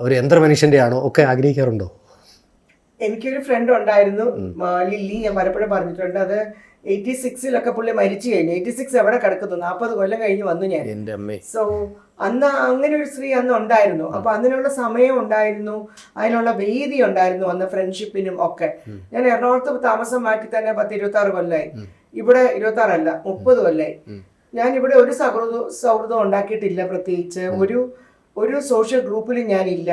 ഒരു യന്ത്രമനുഷ്യൻ്റെ ആണോ ഒക്കെ ആഗ്രഹിക്കാറുണ്ടോ? എനിക്കൊരു ഫ്രണ്ട് ഉണ്ടായിരുന്നു, ലില്ലി. ഞാൻ പലപ്പോഴും പറഞ്ഞിട്ടുണ്ട്. അത് 86-ലൊക്കെ പുള്ളി മരിച്ചു കഴിഞ്ഞു. 86 എവിടെ കിടക്കുന്നു, 40 കൊല്ലം കഴിഞ്ഞ് വന്നു ഞാൻ. സോ അന്ന് അങ്ങനെ ഒരു സ്ത്രീ അന്ന് ഉണ്ടായിരുന്നു. അപ്പൊ അതിനുള്ള സമയം ഉണ്ടായിരുന്നു, അതിനുള്ള വേദി ഉണ്ടായിരുന്നു അന്ന് ഫ്രണ്ട്ഷിപ്പിനും ഒക്കെ. ഞാൻ എറണാകുളത്ത് താമസം മാറ്റി തന്നെ 10-26 കൊല്ലമായി. ഇവിടെ 26 അല്ല 30 കൊല്ലമായി. ഞാൻ ഇവിടെ ഒരു സൗഹൃദം ഉണ്ടാക്കിയിട്ടില്ല. പ്രത്യേകിച്ച് ഒരു സോഷ്യൽ ഗ്രൂപ്പിലും ഞാനില്ല.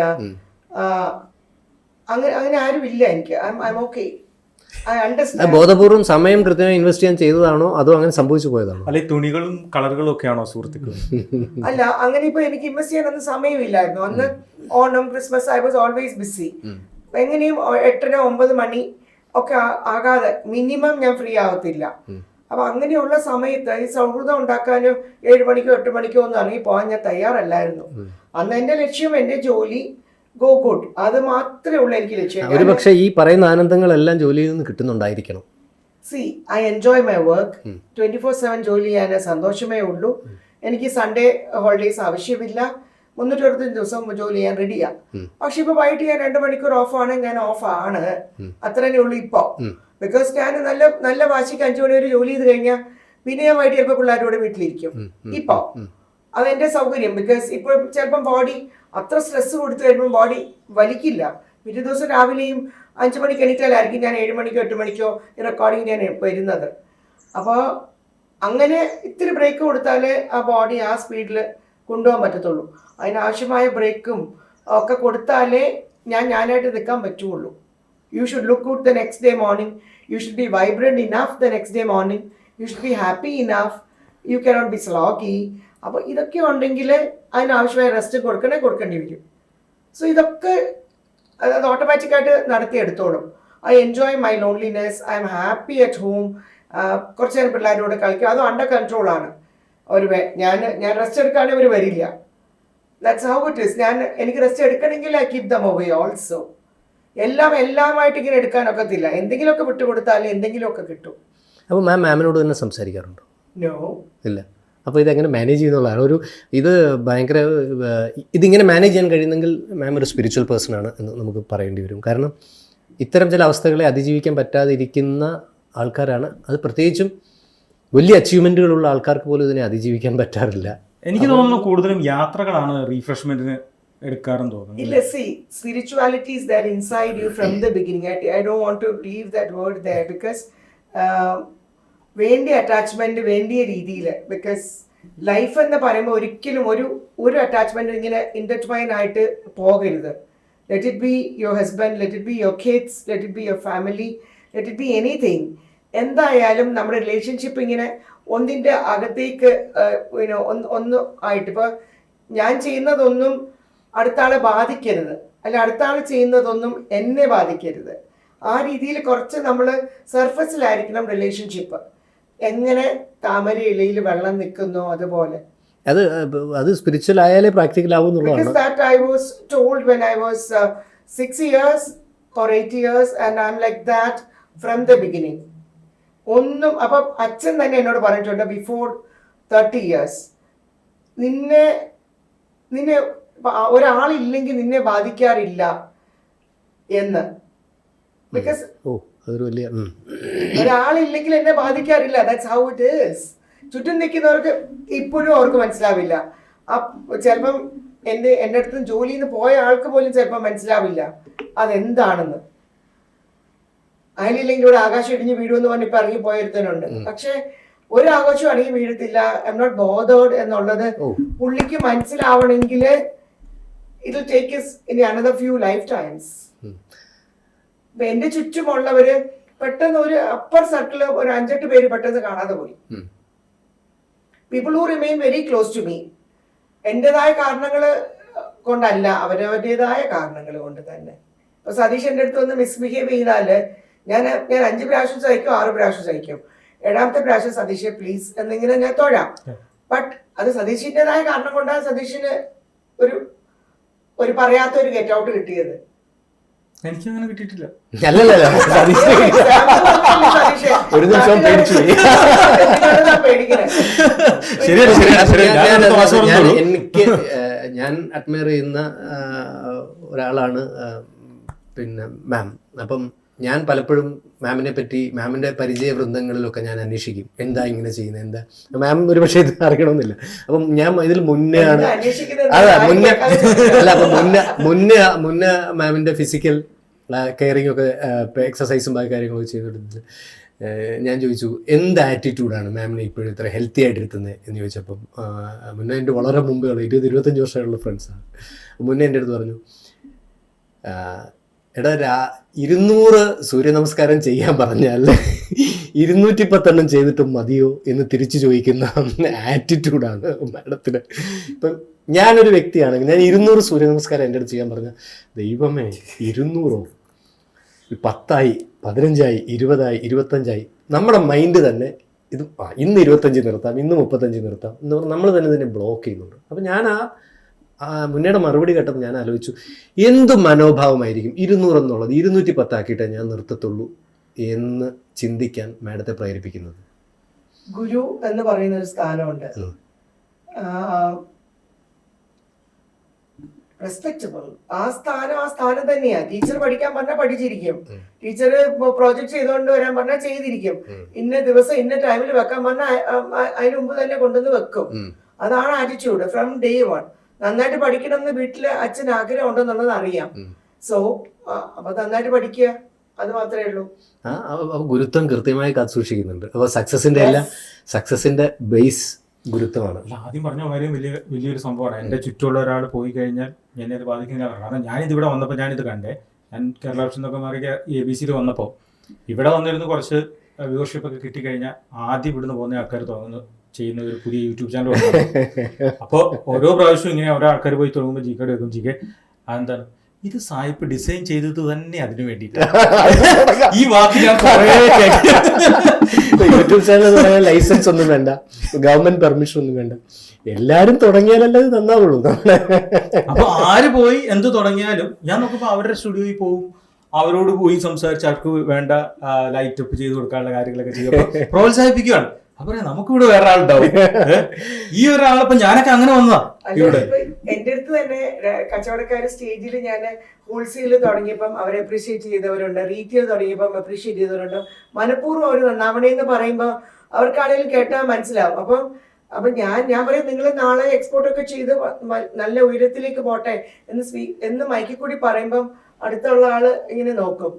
അങ്ങനെ ആരും ഇല്ല എനിക്ക്. I M okay. ബോധപൂർവ്വം സമയം കൃത്യമായി ഇൻവെസ്റ്റ് ചെയ്യാൻ ചെയ്തതാണോ അതോ അങ്ങനെ സംഭവിച്ചു പോയതാണോ? അല്ലെ തുണികളും കളറുകളും ഒക്കെ ആണോ സുഹൃത്തുക്കൾ? അല്ല, അങ്ങനെ ഇപ്പൊ എനിക്ക് ഇൻവെസ്റ്റ് ചെയ്യാൻ അന്ന് സമയമില്ലായിരുന്നു. അന്ന് Onam, Christmas, I was always busy. എങ്ങനെയും 8-9 മണി ഒക്കെ ആകാതെ മിനിമം ഞാൻ ഫ്രീ ആവത്തില്ല. അപ്പൊ അങ്ങനെയുള്ള സമയത്ത് ഈ സൗഹൃദം ഉണ്ടാക്കാനും 7 മണിക്കോ 8 മണിക്കോ ഒന്നും ഇറങ്ങി പോകാൻ ഞാൻ തയ്യാറല്ലായിരുന്നു. അന്ന് എന്റെ ലക്ഷ്യം എന്റെ ജോലി, ഗോ ഗുഡ്, അത് മാത്രമേ ഉള്ളൂ എനിക്ക് ലക്ഷ്യം. ഒരു പക്ഷേ ഈ പറയുന്ന ആനന്ദങ്ങളെല്ലാം ജോലിയിൽ നിന്ന് കിട്ടുന്നുണ്ടായിരിക്കണം. See, I enjoy my work. 24/7 ജോലി ചെയ്യാൻ സന്തോഷമേ ഉള്ളൂ. എനിക്ക് സൺഡേ ഹോളിഡേയ്സ് ആവശ്യമില്ല. 365 ദിവസം ജോലി ചെയ്യാൻ റെഡിയാ. പക്ഷെ ഇപ്പൊ വൈകിട്ട് ഞാൻ 2 മണിക്കൂർ ഓഫാണ്, ഞാൻ ഓഫാണ്. അത്രേ ഉള്ളൂ ഇപ്പൊ. ബിക്കോസ് ഞാൻ നല്ല വാശിക്ക് 5 മണി വരെ ജോലി ചെയ്ത് കഴിഞ്ഞാൽ പിന്നെ ഞാൻ വൈകിട്ട് ചിലപ്പോൾ പിള്ളേരോട് വീട്ടിലിരിക്കും. ഇപ്പൊ അതെന്റെ സൗകര്യം. ബിക്കോസ് ഇപ്പൊ ചിലപ്പം ബോഡി അത്ര സ്ട്രെസ് കൊടുത്തു കഴിയുമ്പോൾ ബോഡി വലിക്കില്ല. പിറ്റേ ദിവസം രാവിലെയും 5 മണിക്ക് എണീറ്റാലായിരിക്കും ഞാൻ 7 മണിക്കോ 8 മണിക്കോ ഈ റെക്കോർഡിങ് ഞാൻ വരുന്നത്. അപ്പോൾ അങ്ങനെ ഇത്തിരി ബ്രേക്ക് കൊടുത്താലേ ആ ബോഡി ആ സ്പീഡിൽ കൊണ്ടുപോകാൻ പറ്റത്തുള്ളൂ. അതിനാവശ്യമായ ബ്രേക്കും ഒക്കെ കൊടുത്താലേ ഞാനായിട്ട് നിൽക്കാൻ പറ്റുള്ളൂ. You should look good the next day morning, you should be vibrant enough the next day morning, you should be happy enough, you cannot be sloggy. അപ്പോൾ ഇതൊക്കെ ഉണ്ടെങ്കിൽ അതിനാവശ്യമായ റെസ്റ്റ് കൊടുക്കേണ്ടി വരും. സോ ഇതൊക്കെ അത് ഓട്ടോമാറ്റിക്കായിട്ട് നടത്തിയെടുത്തോളും. I enjoy my loneliness, I am happy at home. കുറച്ച് നേരം പിള്ളേരോട് കളിക്കും, അതും അണ്ടർ കൺട്രോളാണ്. ഞാൻ റെസ്റ്റ് എടുക്കുകയാണെങ്കിൽ അവർ വരില്ല. That's how it is. എനിക്ക് റെസ്റ്റ് എടുക്കണമെങ്കിൽ I keep them away also. എല്ലാമായിട്ട് ഇങ്ങനെ എടുക്കാനൊക്കത്തില്ല. എന്തെങ്കിലുമൊക്കെ വിട്ടുകൊടുത്താൽ എന്തെങ്കിലുമൊക്കെ കിട്ടും. അപ്പോൾ മാമിനോട് തന്നെ സംസാരിക്കാറുണ്ടോ? നോ, ഇല്ല. അപ്പോൾ ഇതെങ്ങനെ മാനേജ് ചെയ്യുന്നുള്ളതാണ് ഇത് ഭയങ്കര ഇതിങ്ങനെ മാനേജ് ചെയ്യാൻ കഴിയുന്നെങ്കിൽ മാം ഒരു സ്പിരിച്വൽ പേഴ്സൺ ആണ് എന്ന് നമുക്ക് പറയേണ്ടി വരും. കാരണം ഇത്തരം ചില അവസ്ഥകളെ അതിജീവിക്കാൻ പറ്റാതെ ഇരിക്കുന്ന ആൾക്കാരാണ്. അത് പ്രത്യേകിച്ചും വലിയ അച്ചീവ്മെൻറ്റുകളുള്ള ആൾക്കാർക്ക് പോലും ഇതിനെ അതിജീവിക്കാൻ പറ്റാറില്ല. എനിക്ക് തോന്നുന്നു കൂടുതലും യാത്രകളാണ് റീഫ്രഷ്മെന്റിന് എടുക്കാറെന്ന് തോന്നുന്നു. ഇല്ല, see, spirituality is there inside you from the beginning. I don't want to leave that word there because വേണ്ടിയ അറ്റാച്ച്മെന്റ് വേണ്ടിയ രീതിയിൽ. ബിക്കോസ് ലൈഫ് എന്ന് പറയുമ്പോൾ ഒരിക്കലും ഒരു അറ്റാച്ച്മെന്റ് ഇങ്ങനെ ഇന്റർട്വൈൻ ആയിട്ട് പോകരുത്. Let it be your husband, let it be your kids, let it be your family, let it be anything. എന്തായാലും നമ്മുടെ റിലേഷൻഷിപ്പ് ഇങ്ങനെ ഒന്നിൻ്റെ അകത്തേക്ക് ഒന്ന് ആയിട്ട്, ഇപ്പോൾ ഞാൻ ചെയ്യുന്നതൊന്നും അടുത്താളെ ബാധിക്കരുത്, അല്ല അടുത്താൾ ചെയ്യുന്നതൊന്നും എന്നെ ബാധിക്കരുത്. ആ രീതിയിൽ കുറച്ച് നമ്മൾ സർഫസിലായിരിക്കണം റിലേഷൻഷിപ്പ്. എങ്ങനെ താമര ഇലയിൽ വെള്ളം നിൽക്കുന്നോ അതുപോലെ. അത് സ്പിരിച്വൽ ആയാലേ പ്രാക്ടിക്കൽ ആവും എന്നുള്ളതാണ്. Because that I was told when I was 6 years or 8 years and I'm like that from the beginning. ഒന്നും അപ്പം അച്ഛൻ തന്നെ എന്നോട് പറഞ്ഞിട്ടുണ്ട് ബിഫോർ 30 years, നിന്നെ ഒരാളില്ലെങ്കിൽ നിന്നെ ബാധിക്കാറില്ല എന്ന്. ബിക്കോസ് ഒരാളില്ലെങ്കിൽ എന്നെ ബാധിക്കാറില്ല. That's how it is. ചുറ്റും നിൽക്കുന്നവർക്ക് ഇപ്പോഴും അവർക്ക് മനസ്സിലാവില്ല. ചിലപ്പം എൻ്റെ അടുത്ത് ജോലിയിൽ നിന്ന് പോയ ആൾക്ക് പോലും ചിലപ്പോൾ മനസ്സിലാവില്ല അതെന്താണെന്ന്. അതിലില്ലെങ്കിൽ ഇവിടെ ആകാശം ഇടിഞ്ഞ് വീഴുമെന്ന് പറഞ്ഞ് ഇപ്പൊ ഇറങ്ങി പോയിരുത്തനുണ്ട്. പക്ഷെ ഒരു ആകാശവും അടങ്ങി വീഴത്തില്ല. ഐ എം നോട്ട് ബോതേർഡ് എന്നുള്ളത് പുള്ളിക്ക് മനസ്സിലാവണമെങ്കിൽ it will take us in another few lifetimes. ഇപ്പൊ എന്റെ ചുറ്റുമുള്ളവര് പെട്ടെന്ന് ഒരു അപ്പർ സർക്കിള് ഒരു 5-8 പേര് പെട്ടെന്ന് കാണാതെ പോയി. People who remain very close to me. എന്റേതായ കാരണങ്ങൾ കൊണ്ടല്ല, അവരവരുടേതായ കാരണങ്ങൾ കൊണ്ട് തന്നെ. ഇപ്പൊ സതീഷ് എൻ്റെ അടുത്ത് ഒന്ന് മിസ്ബിഹേവ് ചെയ്താല് ഞാൻ 5 പ്രാവശ്യം സഹിക്കും, 6 പ്രാവശ്യം സഹിക്കും. 7ാമത്തെ പ്രാവശ്യം സതീഷ് പ്ലീസ് എന്നിങ്ങനെ ഞാൻ തൊഴാം. ബട്ട് അത് സതീഷിൻ്റെതായ കാരണം കൊണ്ടാണ് സതീഷിന് ഒരു പറയാത്തൊരു ഗെറ്റ് ഔട്ട് കിട്ടിയത്. എനിക്കങ്ങനെ കിട്ടിയിട്ടില്ല. ഒരു നിമിഷം പേടിച്ചു. ഞാൻ അഡ്മയർ ചെയ്യുന്ന ഒരാളാണ് പിന്നെ മാം. അപ്പം ഞാൻ പലപ്പോഴും മാമിനെ പറ്റി, മാമിൻ്റെ പരിചയ വൃന്ദങ്ങളിലൊക്കെ ഞാൻ അന്വേഷിക്കും, എന്താ ഇങ്ങനെ ചെയ്യുന്നത്, എന്താ. മാം ഒരു പക്ഷേ ഇത് അറിയണമെന്നില്ല. അപ്പം ഞാൻ ഇതിൽ മുന്നേ ആണ് മുന്നേ മാമിൻ്റെ ഫിസിക്കൽ കെയറിങ് ഒക്കെ എക്സസൈസും ബാക്കി കാര്യങ്ങളൊക്കെ ചെയ്തിട്ടുണ്ട്. ഞാൻ ചോദിച്ചു എന്ത് ആറ്റിറ്റ്യൂഡാണ് മാമിനെ ഇപ്പോഴും ഇത്ര ഹെൽത്തി ആയിട്ടിരുത്തുന്നത് എന്ന് ചോദിച്ചപ്പം മുന്നേ എൻ്റെ വളരെ മുമ്പുള്ള 20-25 വർഷമുള്ള ഫ്രണ്ട്സാണ്. മുന്നേ എൻ്റെ അടുത്ത് പറഞ്ഞു, എടാ 200 സൂര്യ നമസ്കാരം ചെയ്യാൻ പറഞ്ഞാൽ 210 ചെയ്തിട്ടും മതിയോ എന്ന് തിരിച്ചു ചോദിക്കുന്ന ആറ്റിറ്റ്യൂഡാണ് മാഡത്തിന്. ഇപ്പം ഞാനൊരു വ്യക്തിയാണെങ്കിൽ ഞാൻ 200 സൂര്യ നമസ്കാരം എൻ്റെ അടുത്ത് ചെയ്യാൻ പറഞ്ഞാൽ ദൈവമേ 200 10ആയി 15ആയി 20ആയി 25ആയി നമ്മുടെ മൈൻഡ് തന്നെ ഇത് ഇന്ന് 25 നിർത്താം, ഇന്ന് 35 നിർത്താം എന്ന് പറഞ്ഞാൽ നമ്മൾ തന്നെ ഇതിനെ ബ്ലോക്ക് ചെയ്യുന്നുണ്ട്. അപ്പം ഞാൻ മുന്നേയുടെ മറുപടി കേട്ടപ്പോൾ ഞാൻ ആലോചിച്ചു, എന്ത് മനോഭാവമായിരിക്കും 200 എന്നുള്ളത് 210 ആക്കിയിട്ടേ ഞാൻ നിർത്തത്തുള്ളൂ എന്ന് ചിന്തിക്കാൻ മാഡത്തെ പ്രേരിപ്പിക്കുന്നത്. ഗുരു എന്ന് പറയുന്ന ഒരു സ്ഥാനമുണ്ട്. റെസ്പെക്റ്റബിൾ. ആ സ്ഥാനം തന്നെയാ. ടീച്ചർ പഠിക്കാൻ പറഞ്ഞാൽ പഠിച്ചിരിക്കും. ടീച്ചർ പ്രോജക്ട് ചെയ്തുകൊണ്ട് വരാൻ പറഞ്ഞാൽ ചെയ്തിരിക്കും. ഇന്ന ദിവസം ഇന്ന ടൈമിൽ വെക്കാൻ പറഞ്ഞാൽ അതിന് മുമ്പ് തന്നെ കൊണ്ടുവന്ന് വെക്കും. അതാണ് ആറ്റിറ്റ്യൂഡ് ഫ്രം ഡേ 1. നന്നായിട്ട് പഠിക്കണം എന്ന് വീട്ടില് അച്ഛൻ ആഗ്രഹം ഉണ്ടെന്നുള്ളത് അറിയാം. സോ അപ്പൊ നന്നായിട്ട് പഠിക്കുക, അത് മാത്രമേ ഉള്ളൂ. ഗുരുത്വം കൃത്യമായി കാത്തു സൂക്ഷിക്കുന്നുണ്ട്. അപ്പോൾ സക്സസിന്റെ ബേസ് ഗുരുത്വമാണ്. അല്ല, ആദ്യം പറഞ്ഞ കാര്യം വലിയൊരു സംഭവമാണ്. എൻ്റെ ചുറ്റുമുള്ള ഒരാൾ പോയി കഴിഞ്ഞാൽ എന്നെ അത് ബാധിക്കുന്ന കാരണം ഞാനിത് ഇവിടെ വന്നപ്പോൾ ഞാനിത് കണ്ടേ. ഞാൻ കേരള ഓപ്ഷൻ എന്നൊക്കെ മാറി ABC വന്നപ്പോൾ ഇവിടെ വന്നിരുന്ന് കുറച്ച് വ്യൂവർഷിപ്പ് ഒക്കെ കിട്ടിക്കഴിഞ്ഞാൽ ആദ്യം ഇവിടുന്ന് പോകുന്ന ആൾക്കാർ ചെയ്യുന്ന ഒരു പുതിയ യൂട്യൂബ് ചാനൽ. അപ്പോൾ ഓരോ പ്രാവശ്യവും ഇങ്ങനെ ഓരോ ആൾക്കാർ പോയി തുടങ്ങുമ്പോൾ ജിക്കയുടെ വെക്കും. ജിക്കെ അതെന്താണ് ഇത് സായിപ്പ് ഡിസൈൻ ചെയ്തത് തന്നെ അതിനു വേണ്ടിയിട്ട്. ഈ വാക്ക് ഞാൻ യൂട്യൂബ് ചാനൽ പറയാൻ ലൈസൻസ് ഒന്നും വേണ്ട, ഗവൺമെന്റ് പെർമിഷൻ ഒന്നും വേണ്ട, എല്ലാരും തുടങ്ങിയാലല്ലേ ഇത് നന്നാവുള്ളൂ. അപ്പൊ ആര് പോയി എന്ത് തുടങ്ങിയാലും ഞാൻ നോക്കുമ്പോൾ അവരുടെ സ്റ്റുഡിയോയിൽ പോകും, അവരോട് പോയി സംസാരിച്ച് അവർക്ക് വേണ്ട ലൈറ്റ് അപ്പ് ചെയ്ത് കൊടുക്കാനുള്ള കാര്യങ്ങളൊക്കെ ചെയ്യുമ്പോൾ പ്രോത്സാഹിപ്പിക്കുകയാണ്. അപ്പൊ നമുക്കിവിടെ വേറെ ആളുണ്ടാവും. ഈ ഒരാളിപ്പോ ഞാനൊക്കെ അങ്ങനെ വന്നതാ. ഇവിടെ എന്റെ അടുത്ത് തന്നെ കച്ചവടക്കാര് സ്റ്റേജിൽ ഞാൻ ഹോൾസെയിൽ തുടങ്ങിയപ്പം അവരെ അപ്രീഷിയേറ്റ് ചെയ്തവരുണ്ട്, റീറ്റെയിൽ തുടങ്ങിയപ്പം അപ്രീഷിയേറ്റ് ചെയ്തവരുണ്ട്. മനഃപൂർവ്വം അവർ നന്നാവണേന്ന് പറയുമ്പോൾ അവർക്കാണെങ്കിലും കേട്ടാൽ മനസ്സിലാവും. അപ്പൊ ഞാൻ പറയും, നിങ്ങൾ നാളെ എക്സ്പോർട്ട് ഒക്കെ ചെയ്ത് നല്ല ഉയരത്തിലേക്ക് പോട്ടെ എന്ന് മൈക്കിൽ കൂടി പറയുമ്പം അടുത്തുള്ള ആള് ഇങ്ങനെ നോക്കും.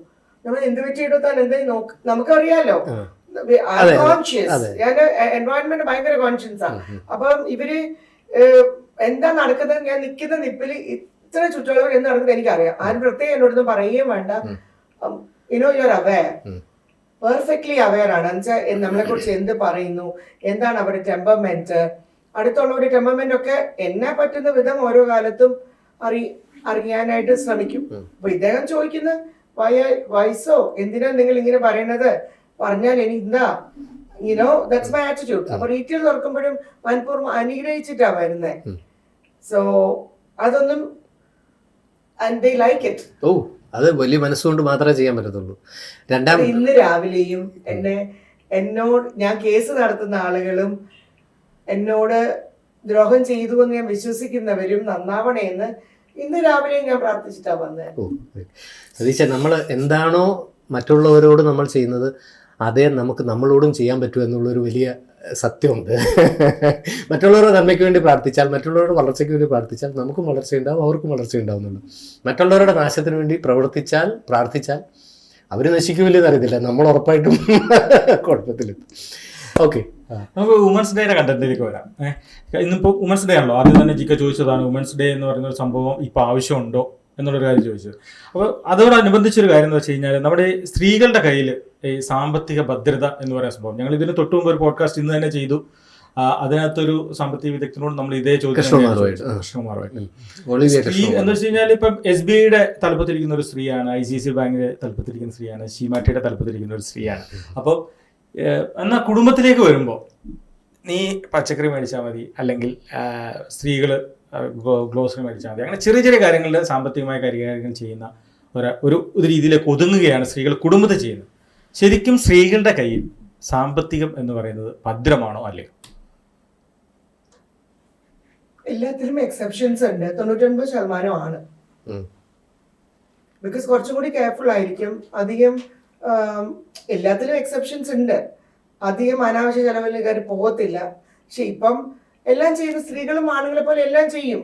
നമ്മൾ എന്ത് വെച്ചെടുത്താൽ എന്തായാലും നമുക്കറിയാലോ, കോൺഷ്യസ്. ഞാൻ എൻവയോൺമെന്റ് ഭയങ്കര കോൺഷ്യസ് ആണ്. അപ്പം ഇവര് എന്താ നടക്കുന്നത്, ഞാൻ നിൽക്കുന്ന നിപ്പിൽ ഇത്ര ചുറ്റളവ് എന്ന് നടക്കുന്നത് എനിക്കറിയാം. ആരും പ്രത്യേകം എന്നോടൊന്നും പറയുകയും വേണ്ട. You know you are aware, perfectly aware ആണ്. എന്നുവെച്ചാൽ നമ്മളെ കുറിച്ച് എന്ത് പറയുന്നു, എന്താണ് അവരുടെ ടെമ്പർമെന്റ്, അടുത്തുള്ളവരുടെ ടെമ്പർമെന്റ് ഒക്കെ എന്നെ പറ്റുന്ന വിധം ഓരോ കാലത്തും അറിയാനായിട്ട് ശ്രമിക്കും. അപ്പൊ ഇദ്ദേഹം ചോദിക്കുന്ന വയസ്സോ എന്തിനാ നിങ്ങൾ ഇങ്ങനെ പറയണത്, പറഞ്ഞാൽ എനിക്ക് എന്താ, യുനോ ദാറ്റ്സ് മൈ ആറ്റിറ്റ്യൂഡ്. അപ്പൊ റീറ്റെയിൽ തുറക്കുമ്പോഴും മനഃപൂർവ്വം അനുഗ്രഹിച്ചിട്ടാ വരുന്നേ. സോ അതൊന്നും ആൻഡ് ദേ ലൈക്ക് ഇറ്റ്. അത് വലിയ മനസ്സുകൊണ്ട് മാത്രമേ ചെയ്യാൻ പറ്റത്തുള്ളൂ. ഇന്ന് രാവിലെയും എന്നോട് ഞാൻ കേസ് നടത്തുന്ന ആളുകളും എന്നോട് ദ്രോഹം ചെയ്തു എന്ന് ഞാൻ വിശ്വസിക്കുന്നവരും നന്നാവണേ എന്ന് ഇന്ന് രാവിലെയും ഞാൻ പ്രാർത്ഥിച്ചിട്ടാ വന്നത്. സതീശ, നമ്മൾ എന്താണോ മറ്റുള്ളവരോട് നമ്മൾ ചെയ്യുന്നത് അതേ നമുക്ക് നമ്മളോടും ചെയ്യാൻ പറ്റും എന്നുള്ളൊരു വലിയ സത്യമുണ്ട്. മറ്റുള്ളവരുടെ നന്മയ്ക്ക് വേണ്ടി പ്രാർത്ഥിച്ചാൽ, മറ്റുള്ളവരുടെ വളർച്ചയ്ക്ക് വേണ്ടി പ്രാർത്ഥിച്ചാൽ നമുക്കും വളർച്ചയുണ്ടാവും, അവർക്കും വളർച്ചയുണ്ടാവുന്നുള്ളൂ. മറ്റുള്ളവരുടെ നാശത്തിന് വേണ്ടി പ്രാർത്ഥിച്ചാൽ അവർ നശിക്കുമല്ലെന്ന് അറിയത്തില്ല, നമ്മൾ ഉറപ്പായിട്ടും കുഴപ്പത്തിലെത്തും. ഓക്കെ, നമുക്ക് വുമൻസ് ഡേയുടെ കണ്ടന്റിലേക്ക് വരാം. ഇന്നിപ്പോൾ വുമൻസ് ഡേ ആണല്ലോ. ആദ്യം തന്നെ ജിക്ക ചോദിച്ചതാണ് വുമൻസ് ഡേ എന്ന് പറയുന്ന ഒരു സംഭവം ഇപ്പോൾ ആവശ്യമുണ്ടോ എന്നുള്ളൊരു കാര്യം ചോദിച്ചത്. അപ്പോൾ അതോടനുബന്ധിച്ചൊരു കാര്യം എന്ന് വെച്ച് കഴിഞ്ഞാൽ നമ്മുടെ സ്ത്രീകളുടെ കയ്യിൽ ഈ സാമ്പത്തിക ഭദ്രത എന്ന് പറയുന്ന സംഭവം, ഞങ്ങൾ ഇതിന് തൊട്ട് മുമ്പ് ഒരു പോഡ്കാസ്റ്റ് ഇന്ന് തന്നെ ചെയ്തു. അതിനകത്തൊരു സാമ്പത്തിക വിദഗ്ധനോട് നമ്മൾ ഇതേ ചോദ്യം കൃഷ്ണകുമാറുമായിട്ട് എന്ന് വെച്ച് കഴിഞ്ഞാൽ ഇപ്പം SBIയുടെ തലപ്പത്തിരിക്കുന്ന ഒരു സ്ത്രീയാണ്, ICICI ബാങ്കിന്റെ തലപ്പത്തിരിക്കുന്ന സ്ത്രീയാണ്, ഷീമാറ്റിയുടെ തലപ്പത്തിരിക്കുന്ന ഒരു സ്ത്രീയാണ്. അപ്പോൾ എന്നാൽ കുടുംബത്തിലേക്ക് വരുമ്പോൾ നീ പച്ചക്കറി മേടിച്ചാൽ മതി, അല്ലെങ്കിൽ സ്ത്രീകൾ ഗ്ലോസറി മേടിച്ചാൽ മതി, അങ്ങനെ ചെറിയ ചെറിയ കാര്യങ്ങളിൽ സാമ്പത്തികമായ കൈകാര്യം ചെയ്യുന്ന ഒരു രീതിയിലേക്ക് ഒതുങ്ങുകയാണ് സ്ത്രീകൾ കുടുംബത്തെ ചെയ്യുന്നത്. ശരിക്കും സ്ത്രീകളുടെ കയ്യിൽ സാമ്പത്തികം എന്ന് പറയുന്നത് ഭദ്രമാണോ അല്ലെങ്കിൽ? എല്ലാത്തിലും എക്സെപ്ഷൻസ് ഉണ്ട്. 99% ആണ്. ബിക്കോസ് കുറച്ചും കൂടി കെയർഫുൾ ആയിരിക്കും. അധികം എല്ലാത്തിലും എക്സെപ്ഷൻസ് ഉണ്ട്. അധികം അനാവശ്യ ചെലവിൽ കയറി പോകത്തില്ല. പക്ഷെ ഇപ്പം എല്ലാം ചെയ്യുന്ന സ്ത്രീകളും ആണുങ്ങളെ പോലെ എല്ലാം ചെയ്യും.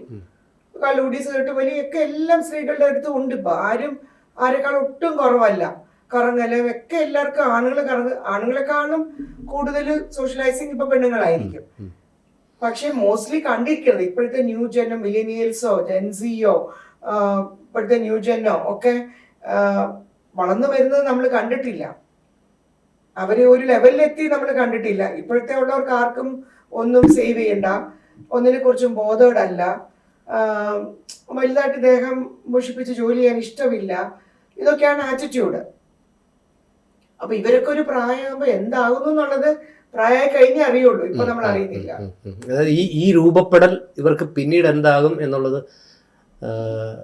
കള്ളുകൂടി സേർട്ട് വലിയൊക്കെ എല്ലാം സ്ത്രീകളുടെ അടുത്ത് ഉണ്ട്. ഇപ്പൊ ആരെക്കാളും ഒട്ടും കുറവല്ല. കറങ്ങല് ഒക്കെ എല്ലാവർക്കും ആണുങ്ങളെക്കാളും കൂടുതൽ സോഷ്യലൈസിങ് ഇപ്പൊ പെണ്ണുങ്ങളായിരിക്കും. പക്ഷെ മോസ്റ്റ്ലി കണ്ടിരിക്കുന്നത് ഇപ്പോഴത്തെ ന്യൂ ജെന്നോ, മില്ലേനിയൽസോ, ജെൻസിയോ, ഇപ്പോഴത്തെ ന്യൂ ജെന്നോ ഒക്കെ വളർന്നു വരുന്നത് നമ്മൾ കണ്ടിട്ടില്ല. അവര് ഒരു ലെവലിലെത്തി നമ്മൾ കണ്ടിട്ടില്ല. ഇപ്പോഴത്തെ ഉള്ളവർക്ക് ആർക്കും ഒന്നും സേവ് ചെയ്യണ്ട, ഒന്നിനെ കുറിച്ചും ബോധേഡല്ല, വലുതായിട്ട് ദേഹം മുഷിപ്പിച്ച് ജോലി ചെയ്യാൻ ഇഷ്ടമില്ല. ഇതൊക്കെയാണ് ആറ്റിറ്റ്യൂഡ്. അപ്പൊ ഇവരൊക്കെ ഒരു പ്രായമാകുമ്പോ എന്താകുന്നു എന്നുള്ളത് പ്രായമായി കഴിഞ്ഞേ അറിയുള്ളൂ. ഇപ്പൊ നമ്മൾ അറിയുന്നില്ല. അതായത് ഈ രൂപപ്പെടൽ ഇവർക്ക് പിന്നീട് എന്താകും എന്നുള്ളത്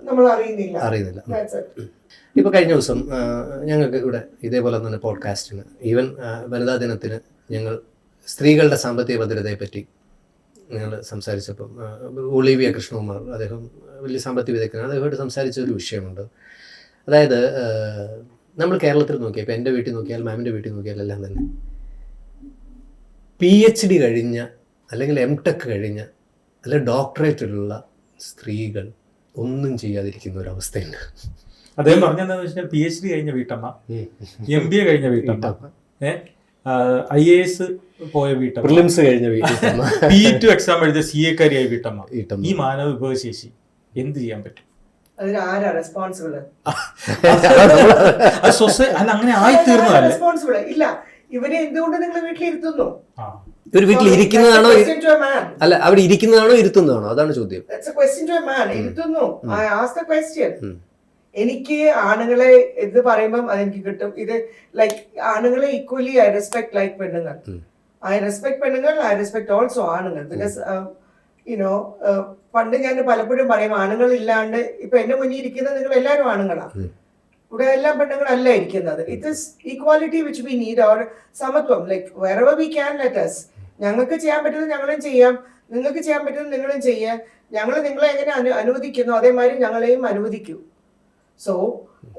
നമ്മൾ അറിയുന്നില്ല. ഇപ്പൊ കഴിഞ്ഞ ദിവസം ഞങ്ങൾക്ക് ഇവിടെ ഇതേപോലെ തന്നെ പോഡ്കാസ്റ്റിന്, ഈവൻ വനിതാ ദിനത്തിന് ഞങ്ങൾ സ്ത്രീകളുടെ സാമ്പത്തിക ഭദ്രതയെ പറ്റി ഞങ്ങൾ സംസാരിച്ചപ്പം ഒളീവിയ കൃഷ്ണകുമാർ, അദ്ദേഹം വലിയ സാമ്പത്തിക വിദഗ്ധനാണ്, അദ്ദേഹമായിട്ട് സംസാരിച്ച ഒരു വിഷയമുണ്ട്. അതായത് നമ്മൾ കേരളത്തിൽ നോക്കിയാൽ, ഇപ്പം എൻ്റെ വീട്ടിൽ നോക്കിയാൽ, മാമിൻ്റെ വീട്ടിൽ നോക്കിയാൽ എല്ലാം തന്നെ PhD കഴിഞ്ഞ അല്ലെങ്കിൽ MTech കഴിഞ്ഞ അല്ലെങ്കിൽ ഡോക്ടറേറ്റിലുള്ള സ്ത്രീകൾ ഒന്നും ചെയ്യാതിരിക്കുന്ന ഒരവസ്ഥയുണ്ട്. അദ്ദേഹം പറഞ്ഞെന്താന്ന് വെച്ചാൽ PhD കഴിഞ്ഞ വീട്ടമ്മ, MBA കഴിഞ്ഞ വീട്ടമ്മ, IAS പോയ വീട്ടമ്മ, പ്രിലിംസ് കഴിഞ്ഞ വീട്ടമ്മ, PE2 എക്സാം എഴുതിയ CA-കാരിയായ വീട്ടമ്മ. ഈ മാനവ വിഭവശേഷി എന്ത് ചെയ്യാൻ പറ്റും? അതിന് ആരാ റെസ്പോൺസിബിൾ? അല്ല, അങ്ങനെ ആയി തീർന്നതല്ലേ. റെസ്പോൺസിബിൾ ഇല്ല. ഇവരെ എന്തുകൊണ്ട് നിങ്ങൾ വീട്ടിലിരുത്തുന്നു? ഒരു വീട്ടിൽ ഇരിക്കുന്നതാണോ അല്ല അവിടെ ഇരിക്കുന്നതാണോ ഇരുത്തുന്നതാണോ? അതാണ് ചോദ്യം. ഇരുത്തുന്നു. എനിക്ക് ആണുങ്ങളെ ഇത് പറയുമ്പം അതെനിക്ക് കിട്ടും. ഇത് ലൈക്ക് ആണുങ്ങളെ ഈക്വലി ഐ റെസ്പെക്ട് ലൈക്ക് പെണ്ണുങ്ങൾ. ഐ റെസ്പെക്ട് പെണ്ണുങ്ങൾ, ഐ റെസ്പെക്ട് ഓൾസോ ആണുങ്ങൾ. ബിക്കോസ് യുനോ പണ്ട് ഞാൻ പലപ്പോഴും പറയും ആണുങ്ങൾ ഇല്ലാണ്ട് ഇപ്പൊ എന്റെ മുന്നിൽ ഇരിക്കുന്നത് നിങ്ങൾ എല്ലാവരും ആണുങ്ങളാണ്. ഇവിടെ എല്ലാം പെണ്ണുങ്ങളല്ല ഇരിക്കുന്നത്. It is equality which we need, or സമത്വം. Like wherever we can let us. ഞങ്ങൾക്ക് ചെയ്യാൻ പറ്റുന്നത് ഞങ്ങളും ചെയ്യാം, നിങ്ങൾക്ക് ചെയ്യാൻ പറ്റുന്നത് നിങ്ങളും ചെയ്യാം. ഞങ്ങൾ നിങ്ങളെ എങ്ങനെ അനുവദിക്കുന്നു അതേമാതിരി ഞങ്ങളെയും അനുവദിക്കൂ. So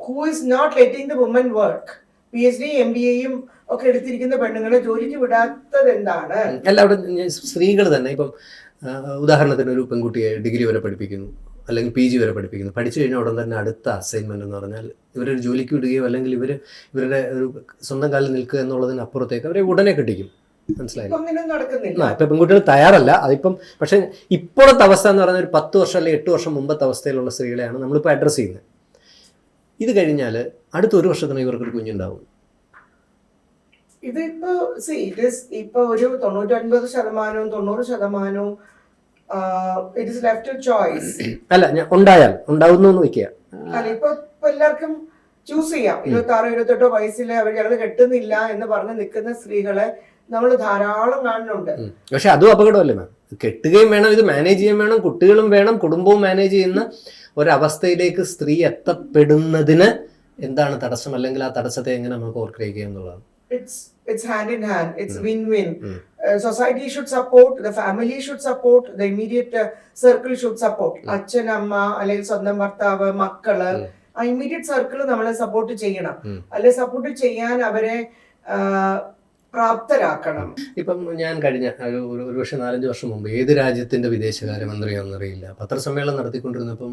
who is not letting the woman work? PhD MBAയും ഒക്കെ എടുത്തിരിക്കുന്ന പെണ്ണുങ്ങളെ ജോലിക്ക് വിടാത്തത് എന്താണ്? അല്ല, അവിടെ സ്ത്രീകൾ തന്നെ ഇപ്പം ഉദാഹരണത്തിന് ഒരു പെൺകുട്ടിയെ ഡിഗ്രി വരെ പഠിപ്പിക്കുന്നു, അല്ലെങ്കിൽ PG വരെ പഠിപ്പിക്കുന്നു. പഠിച്ചു കഴിഞ്ഞാൽ ഉടൻ തന്നെ അടുത്ത അസൈൻമെന്റ് എന്ന് പറഞ്ഞാൽ ഇവരൊരു ജോലിക്ക് വിടുകയോ അല്ലെങ്കിൽ ഇവരുടെ ഒരു സ്വന്തം കാലിൽ നിൽക്കുക എന്നുള്ളതിനപ്പുറത്തേക്ക് അവരെ ഉടനെ കെട്ടിക്കും. മനസ്സിലായില്ല? ഇപ്പൊ പെൺകുട്ടികൾ തയ്യാറല്ല. അതിപ്പം പക്ഷെ ഇപ്പോഴത്തെ അവസ്ഥ എന്ന് പറയുന്നത് ഒരു 10 വർഷം അല്ലെങ്കിൽ 8 വർഷം മുമ്പത്തെ അവസ്ഥയിലുള്ള സ്ത്രീകളെയാണ് നമ്മളിപ്പോൾ അഡ്രസ്സ് ചെയ്യുന്നത്. ഇത് കഴിഞ്ഞാൽ അടുത്ത 1 വർഷത്തിന് ഇവർക്കൊരു കുഞ്ഞുണ്ടാവും. ഇതിപ്പോ ഇപ്പൊ ഒരു 99% 90% it is left to choice. അല്ല, ഉണ്ടായാൽ ഉണ്ടാവുന്നു വെക്കുക. അല്ല, ഇപ്പൊ എല്ലാവർക്കും ചൂസ് ചെയ്യാം. 26, 28 വയസ്സിൽ അവർ ഞങ്ങൾ കെട്ടുന്നില്ല എന്ന് പറഞ്ഞ് നിൽക്കുന്ന സ്ത്രീകളെ നമ്മൾ ധാരാളം കാണുന്നുണ്ട്. പക്ഷെ അതും അപകടമല്ലേ മാം? കെട്ടുകയും വേണം, ഇത് മാനേജ് ചെയ്യാൻ വേണം, കുട്ടികളും വേണം, കുടുംബവും മാനേജ് ചെയ്യുന്ന ഒരവസ്ഥയിലേക്ക് സ്ത്രീ എത്തപ്പെടുന്നതിന് എന്താണ് തടസ്സം? അല്ലെങ്കിൽ ആ തടസ്സത്തെ എങ്ങനെ നമുക്ക് ഓവർകം ചെയ്യാം എന്നുള്ളതാണ്. It's hand in hand. It's win-win. Society should support, the family should support, the immediate circle should support. അച്ഛൻ, അമ്മ, അല്ലെങ്കിൽ സ്വന്തം ഭർത്താവ്, മക്കള്, ആ ഇമ്മീഡിയറ്റ് സർക്കിൾ നമ്മളെ സപ്പോർട്ട് ചെയ്യണം. അല്ലെ സപ്പോർട്ട് ചെയ്യാൻ അവരെ പ്രാപ്തരാക്കണം. ഇപ്പം ഞാൻ കഴിഞ്ഞ ഒരു പക്ഷെ 4-5 വർഷം മുമ്പ് ഏത് രാജ്യത്തിന്റെ വിദേശകാര്യമന്ത്രിയാണെന്നറിയില്ല, പത്രസമ്മേളനം നടത്തിക്കൊണ്ടിരുന്നപ്പം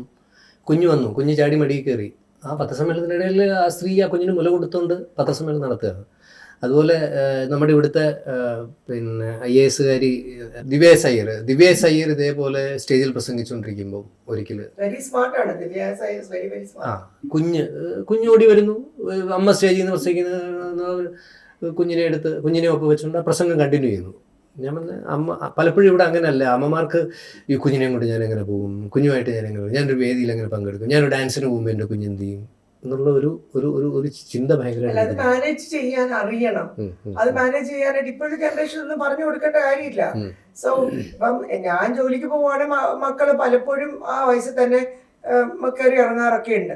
കുഞ്ഞു വന്നു. കുഞ്ഞ് ചാടി മടിയിൽ കയറി. ആ പത്രസമ്മേളനത്തിനിടയിൽ ആ സ്ത്രീ ആ കുഞ്ഞിന് മുല കൊടുത്തുകൊണ്ട് പത്രസമ്മേളനം നടത്തുകയാണ്. അതുപോലെ നമ്മുടെ ഇവിടുത്തെ പിന്നെ IAS-കാരി ദിവ്യേസ് അയ്യർ ഇതേപോലെ സ്റ്റേജിൽ പ്രസംഗിച്ചുകൊണ്ടിരിക്കുമ്പോൾ ഒരിക്കല് കുഞ്ഞോടി വരുന്നു. അമ്മ സ്റ്റേജിൽ നിന്ന് പ്രസംഗിക്കുന്ന കുഞ്ഞിനെ ഒപ്പ് വെച്ചുകൊണ്ട് ആ പ്രസംഗം കണ്ടിന്യൂ ചെയ്യുന്നു. ഞാൻ പറഞ്ഞ അമ്മ പലപ്പോഴും ഇവിടെ അങ്ങനെയല്ല. അമ്മമാർക്ക് ഈ കുഞ്ഞിനെയും കൊണ്ട് ഞാൻ എങ്ങനെ പോകും, കുഞ്ഞുമായിട്ട് ഞാൻ എങ്ങനെ പോകും, ഞാനൊരു വേദിയിൽ എങ്ങനെ പങ്കെടുക്കും, ഞാനൊരു ഡാൻസിന് പോകുമ്പോൾ എൻ്റെ കുഞ്ഞെന്ത് ചെയ്യും എന്നുള്ള ഒരു ചിന്ത ഭയങ്കര. അത് മാനേജ് ചെയ്യാൻ അറിയണം. അത് മാനേജ് ചെയ്യാനായിട്ട് ഇപ്പോഴത്തെ ജനറേഷൻ ഒന്നും പറഞ്ഞു കൊടുക്കേണ്ട കാര്യമില്ല. സോ ഇപ്പം ഞാൻ ജോലിക്ക് പോവുകയാണെങ്കിൽ മക്കള് പലപ്പോഴും ആ വയസ്സിൽ തന്നെ കയറി ഇറങ്ങാറൊക്കെ ഉണ്ട്.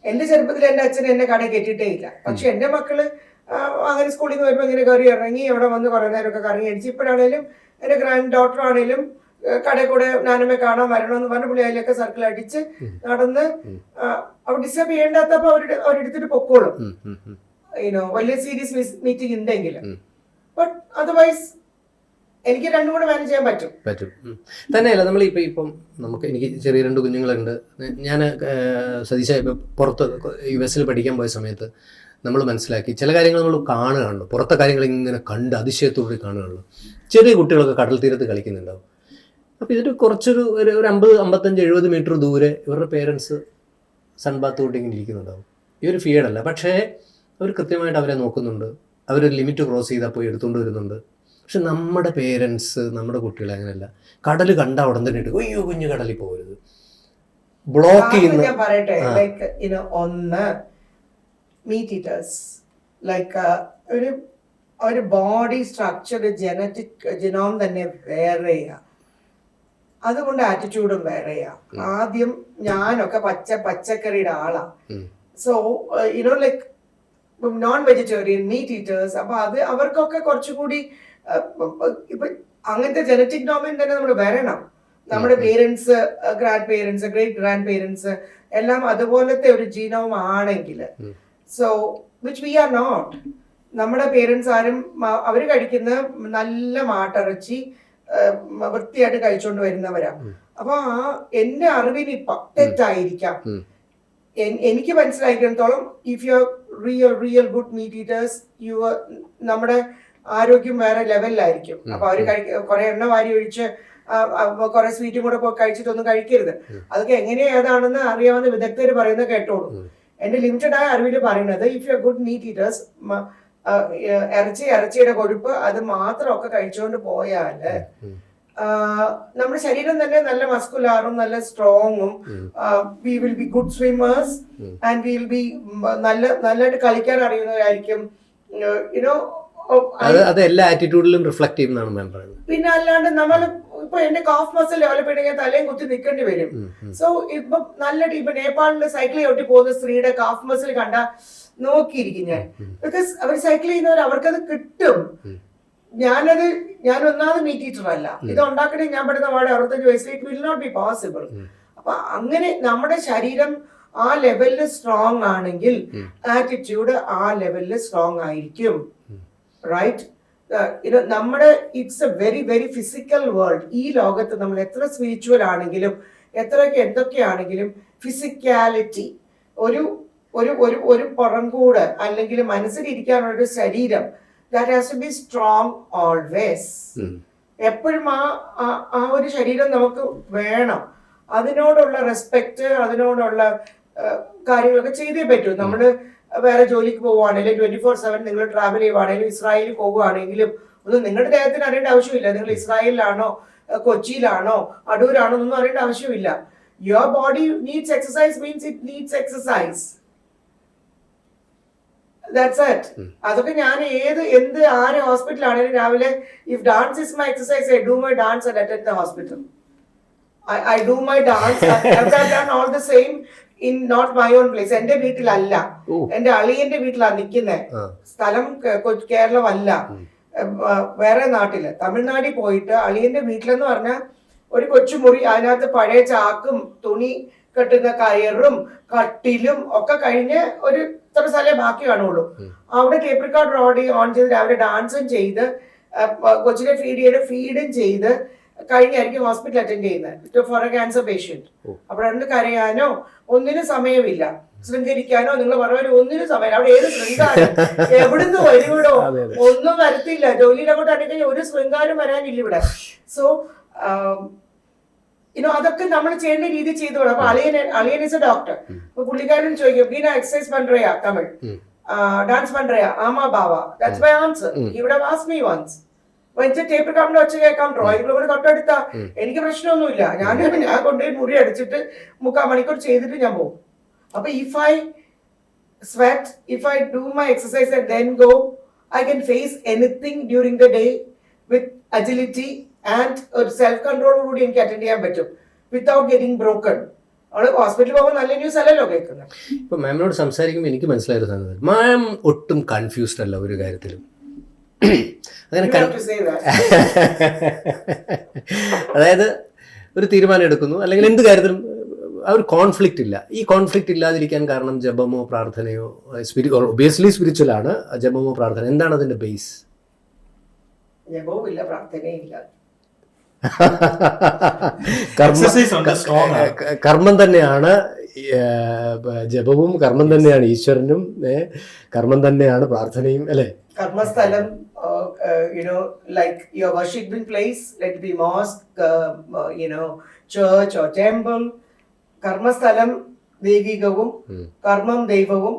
എന്റെ ചെറുപ്പത്തിൽ എന്റെ അച്ഛൻ എന്നെ കടയിൽ കെട്ടിയിട്ടേ ഇല്ല. പക്ഷെ എന്റെ മക്കള് അങ്ങനെ സ്കൂളിൽ നിന്ന് വരുമ്പോൾ ഇങ്ങനെ കയറി ഇറങ്ങി അവിടെ വന്ന് കുറെ നേരമൊക്കെ കറങ്ങി അടിച്ച് ഇപ്പോഴാണേലും എന്റെ ഗ്രാൻഡ് ഡോട്ടർ ആണേലും കടയിൽ കൂടെ ഞാനമ്മ കാണാൻ വരണമെന്ന് പറഞ്ഞ പുള്ളി അതിലൊക്കെ സർക്കിൾ അടിച്ച് നടന്ന് അവർ ഡിസ്റ്റർബ് ചെയ്യേണ്ടാത്തപ്പോ അവരെടുത്തിട്ട് പൊക്കോളും. വലിയ സീരിയസ് മീറ്റിംഗ് ഉണ്ടെങ്കിൽ. ബട്ട് അതർവൈസ് എനിക്ക് രണ്ടും കൂടെ മാനേജ് ചെയ്യാൻ പറ്റും. തന്നെയല്ല നമ്മൾ ഇപ്പം എനിക്ക് ചെറിയ 2 കുഞ്ഞുങ്ങളുണ്ട്. ഞാൻ സതീശ പുറത്ത് US പഠിക്കാൻ പോയ സമയത്ത് നമ്മൾ മനസ്സിലാക്കി ചില കാര്യങ്ങൾ നമ്മൾ കാണുകയാണല്ലോ, പുറത്തെ കാര്യങ്ങൾ ഇങ്ങനെ കണ്ട് അതിശയത്തോടെ കാണുകയാണല്ലോ. ചെറിയ കുട്ടികളൊക്കെ കടൽ തീരത്ത് കളിക്കുന്നുണ്ടാവും. അപ്പോൾ ഇതൊരു കുറച്ചൊരു 50, 55, 70 മീറ്റർ ദൂരെ ഇവരുടെ പേരൻസ് സൺബാത്ത് കൊണ്ട് ഇങ്ങനെ ഇരിക്കുന്നുണ്ടാവും. ഈ ഒരു ഫീഡല്ല, പക്ഷേ അവർ കൃത്യമായിട്ട് അവരെ നോക്കുന്നുണ്ട്. അവരൊരു ലിമിറ്റ് ക്രോസ് ചെയ്താൽ പോയി എടുത്തുകൊണ്ട് വരുന്നുണ്ട്. പക്ഷെ നമ്മുടെ പേരൻസ് നമ്മുടെ കുട്ടികളെ അങ്ങനെയല്ല. കടൽ കണ്ട ഉടൻ തന്നെ ഇട്ട് അയ്യോ കുഞ്ഞു കടലിൽ പോകരുത്, ബ്ലോക്ക് ചെയ്യുന്ന. ഞാൻ പറയട്ടെ, ലൈക്ക് ഒന്ന് മീറ്റ് ഈറ്റേഴ്സ്, ലൈക്ക് ഒരു ബോഡി സ്ട്രക്ചർ ജനറ്റിക് ജിനോം തന്നെ വേറെയാ, അതുകൊണ്ട് ആറ്റിറ്റ്യൂഡും വേറെയാ. ആദ്യം ഞാനൊക്കെ പച്ചക്കറിയുടെ ആളാ. So like non vegetarian meat eaters. അപ്പൊ അത് അവർക്കൊക്കെ കുറച്ചുകൂടി ഇപ്പൊ അങ്ങനത്തെ ജനറ്റിക് നോമിൻ തന്നെ നമ്മൾ വരണം. നമ്മുടെ parents, grand parents, great grand parents എല്ലാം അതുപോലത്തെ ഒരു ജീനോം ആണെങ്കിൽ, so which we are not. നമ്മുടെ പേരൻസ് ആരും അവര് കഴിക്കുന്ന നല്ല മാട്ടിറച്ചി വൃത്തിയായിട്ട് കഴിച്ചോണ്ട് വരുന്നവരാ. അപ്പൊ എന്റെ അറിവിന് തെറ്റായിരിക്കാം. എനിക്ക് മനസ്സിലാക്കിയിടത്തോളം if you real good meat eaters നമ്മുടെ ആരോഗ്യം വേറെ ലെവലിലായിരിക്കും. അപ്പൊ അവര് കുറെ എണ്ണ വാരി ഒഴിച്ച് കുറെ സ്വീറ്റും കൂടെ കഴിച്ചിട്ടൊന്നും കഴിക്കരുത്. അതൊക്കെ എങ്ങനെയാ ഏതാണെന്ന് അറിയാവുന്ന വിദഗ്ധർ പറയുന്നത് കേട്ടോളൂ. എന്റെ ലിമിറ്റഡ് ആയ അറിവിൽ പറയുന്നത് if you good meat eaters ഇറച്ചിയുടെ കൊഴുപ്പ് അത് മാത്രമൊക്കെ കഴിച്ചുകൊണ്ട് പോയാല് നമ്മുടെ ശരീരം തന്നെ നല്ല മസ്കുലാറും നല്ല സ്ട്രോങ്ങും, we will be good swimmers and we will be നല്ലതായിട്ട് കളിക്കാൻ അറിയുന്നവരായിരിക്കും. യുനോ അത് എല്ലാ ആറ്റിറ്റ്യൂഡിലും റിഫ്ലക്ട് ചെയ്യുന്നതാണ് മാം പറയുന്നത്. പിന്നെ അല്ലാണ്ട് നമ്മൾ ഇപ്പൊ എന്റെ കാഫ് മസിൽ ഡെവലപ്പ് ചെയ്യണമെങ്കിൽ തലയും കുത്തി നിൽക്കേണ്ടി വരും. സോ ഇപ്പൊ നല്ല ഇപ്പൊ നേപ്പാളിൽ സൈക്കിൾ ചവിട്ടി പോകുന്ന സ്ത്രീയുടെ കാഫ് മസിൽ കണ്ട നോക്കിയിരിക്കും ഞാൻ. ബിക്കോസ് അവർ സൈക്കിൾ ചെയ്യുന്നവർ അവർക്കത് കിട്ടും. ഞാൻ ഒന്നാമത് മീറ്റ് ഈറ്റർ അല്ല. ഇത് ഉണ്ടാക്കണേ ഞാൻ പെടുന്ന പാടെ 65 വയസ്സിൽ it will not be possible. അപ്പൊ അങ്ങനെ നമ്മുടെ ശരീരം ആ ലെവലിൽ സ്ട്രോങ് ആണെങ്കിൽ ആറ്റിറ്റ്യൂഡ് ആ ലെവലിൽ സ്ട്രോങ് ആയിരിക്കും. റൈറ്റ്? നമ്മുടെ it's A very very physical world. ഈ ലോകത്ത് നമ്മൾ എത്ര സ്പിരിച്വൽ ആണെങ്കിലും എത്രയൊക്കെ എന്തൊക്കെയാണെങ്കിലും ഫിസിക്കാലിറ്റി, ഒരു ഒരു ഒരു ഒരു പുറംകൂട് അല്ലെങ്കിൽ മനസ്സിലിരിക്കാനുള്ള ഒരു ശരീരം, that has to be strong always. എപ്പോഴും ആ ഒരു ശരീരം നമുക്ക് വേണം. അതിനോടുള്ള റെസ്പെക്ട്, അതിനോടുള്ള കാര്യങ്ങളൊക്കെ ചെയ്തേ പറ്റൂ. നമ്മൾ വേറെ ജോലിക്ക് പോവുകയാണെങ്കിലും 24/7 നിങ്ങൾ ട്രാവൽ ചെയ്യുവാണെങ്കിലും ഇസ്രായേലിൽ പോവുകയാണെങ്കിലും ഒന്നും നിങ്ങളുടെ ദേഹത്തിന് അറിയേണ്ട ആവശ്യമില്ല. നിങ്ങൾ ഇസ്രായേലിലാണോ കൊച്ചിയിലാണോ അടൂരാണോ എന്നൊന്നും അറിയേണ്ട ആവശ്യമില്ല. Your body needs exercise means it needs exercise. That's it. അതൊക്കെ ഞാൻ ആര് ഹോസ്പിറ്റലാണെങ്കിലും രാവിലെ if dance is my exercise I do my dance and attend the hospital. I do my dance. I've done all the same in not my own place. എന്റെ വീട്ടിലല്ല, എന്റെ അളിയന്റെ വീട്ടിലാണ് നിൽക്കുന്നത്. സ്ഥലം കേരളമല്ല, വേറെ നാട്ടില് തമിഴ്നാട്ടിൽ പോയിട്ട് അളിയന്റെ വീട്ടിലെന്ന് പറഞ്ഞാൽ ഒരു കൊച്ചുമുറി, അതിനകത്ത് പഴയ ചാക്കും തുണി കെട്ടുന്ന കയറും കട്ടിലും ഒക്കെ കഴിഞ്ഞ് ഒരു ഇത്ര സ്ഥലമേ ബാക്കി കാണുള്ളൂ. അവിടെ ടേപ്പ് റെക്കോർഡർ ഓൺ ചെയ്ത് രാവിലെ ഡാൻസും ചെയ്ത് കൊച്ചിനെ ഫീഡും ചെയ്ത് കഴിഞ്ഞായിരിക്കും ഹോസ്പിറ്റൽ അറ്റൻഡ് ചെയ്യുന്നത് ഫോർ എ ക്യാൻസർ പേഷ്യന്റ്. അവിടെ രണ്ട് കരയാനോ ഒന്നിനും സമയമില്ല, ശൃംഗരിക്കാനോ നിങ്ങൾ പറയുന്ന ഒന്നിനും സമയം. അവിടെ ഏത് ശൃംഗാരം എവിടുന്ന് വരുവിടോ ഒന്നും വരത്തില്ല. ജോലിയിൽ അങ്ങോട്ട് അടിക്കഴിഞ്ഞാൽ ഒരു ശൃംഗാരം വരാനില്ല ഇവിടെ. സോ അതൊക്കെ നമ്മൾ ചെയ്യേണ്ട രീതി ചെയ്തു വേണം. അപ്പൊ അളിയൻ ഇസ് എ ഡോക്ടർ. അപ്പൊ പുള്ളിക്കാരൻ ചോദിക്കും ബീന എക്സസൈസ് പண்றயா തമിഴ് ഡാൻസ് പண்றயா ആമാ ബാവാ. That's my answer. He would have asked me once tape റെക്കോർഡിന്റെ ഒച്ച കേൾക്കാം, ഡ്രോയിങ്ങിലൂടെ തൊട്ടടുത്ത എനിക്ക് പ്രശ്നമൊന്നുമില്ല. ഞാൻ കൊണ്ടുപോയി മുറി അടിച്ചിട്ട് 3/4 മണിക്കൂർ ചെയ്തിട്ട് ഞാൻ പോകും. അപ്പൊ if I sweat, if I do my exercise and then go, I can face anything during the day with agility and ഒരു സെൽഫ് കൺട്രോളോടുകൂടി എനിക്ക് അറ്റൻഡ് ചെയ്യാൻ പറ്റും വിത്തൗട്ട് ഗെറ്റിംഗ് ബ്രോക്കൺ. അവള് ഹോസ്പിറ്റലിൽ പോകുമ്പോൾ നല്ല ന്യൂസ് അല്ലല്ലോ കേൾക്കുന്നത്. ഇപ്പൊ മാമിനോട് സംസാരിക്കുമ്പോൾ എനിക്ക് മനസ്സിലായൊരു സംഗതി, മാം ഒട്ടും കൺഫ്യൂസ്ഡ് അല്ല ഒരു കാര്യത്തിലും. അതായത് ഒരു തീരുമാനം എടുക്കുന്നു അല്ലെങ്കിൽ എന്ത് കാര്യത്തിലും ആ ഒരു കോൺഫ്ലിക്റ്റ് ഇല്ല. ഈ കോൺഫ്ലിക്റ്റ് ഇല്ലാതിരിക്കാൻ കാരണം ജപമോ പ്രാർത്ഥനയോ, ഒബിയസ്ലി സ്പിരിച്വൽ ആണ് ജപമോ പ്രാർത്ഥന. എന്താണ് അതിന്റെ ബേസ്? ജപവും ഇല്ല, പ്രാർത്ഥനയില്ല. കർമ്മം തന്നെയാണ് ജപവും, കർമ്മം തന്നെയാണ് ഈശ്വരനും, കർമ്മം തന്നെയാണ് പ്രാർത്ഥനയും, അല്ലെ? കർമ്മസ്ഥലം, like your worshiping place, let it be mosque, church or temple. കർമ്മസ്ഥലം ദൈവികവും കർമ്മം ദൈവവും.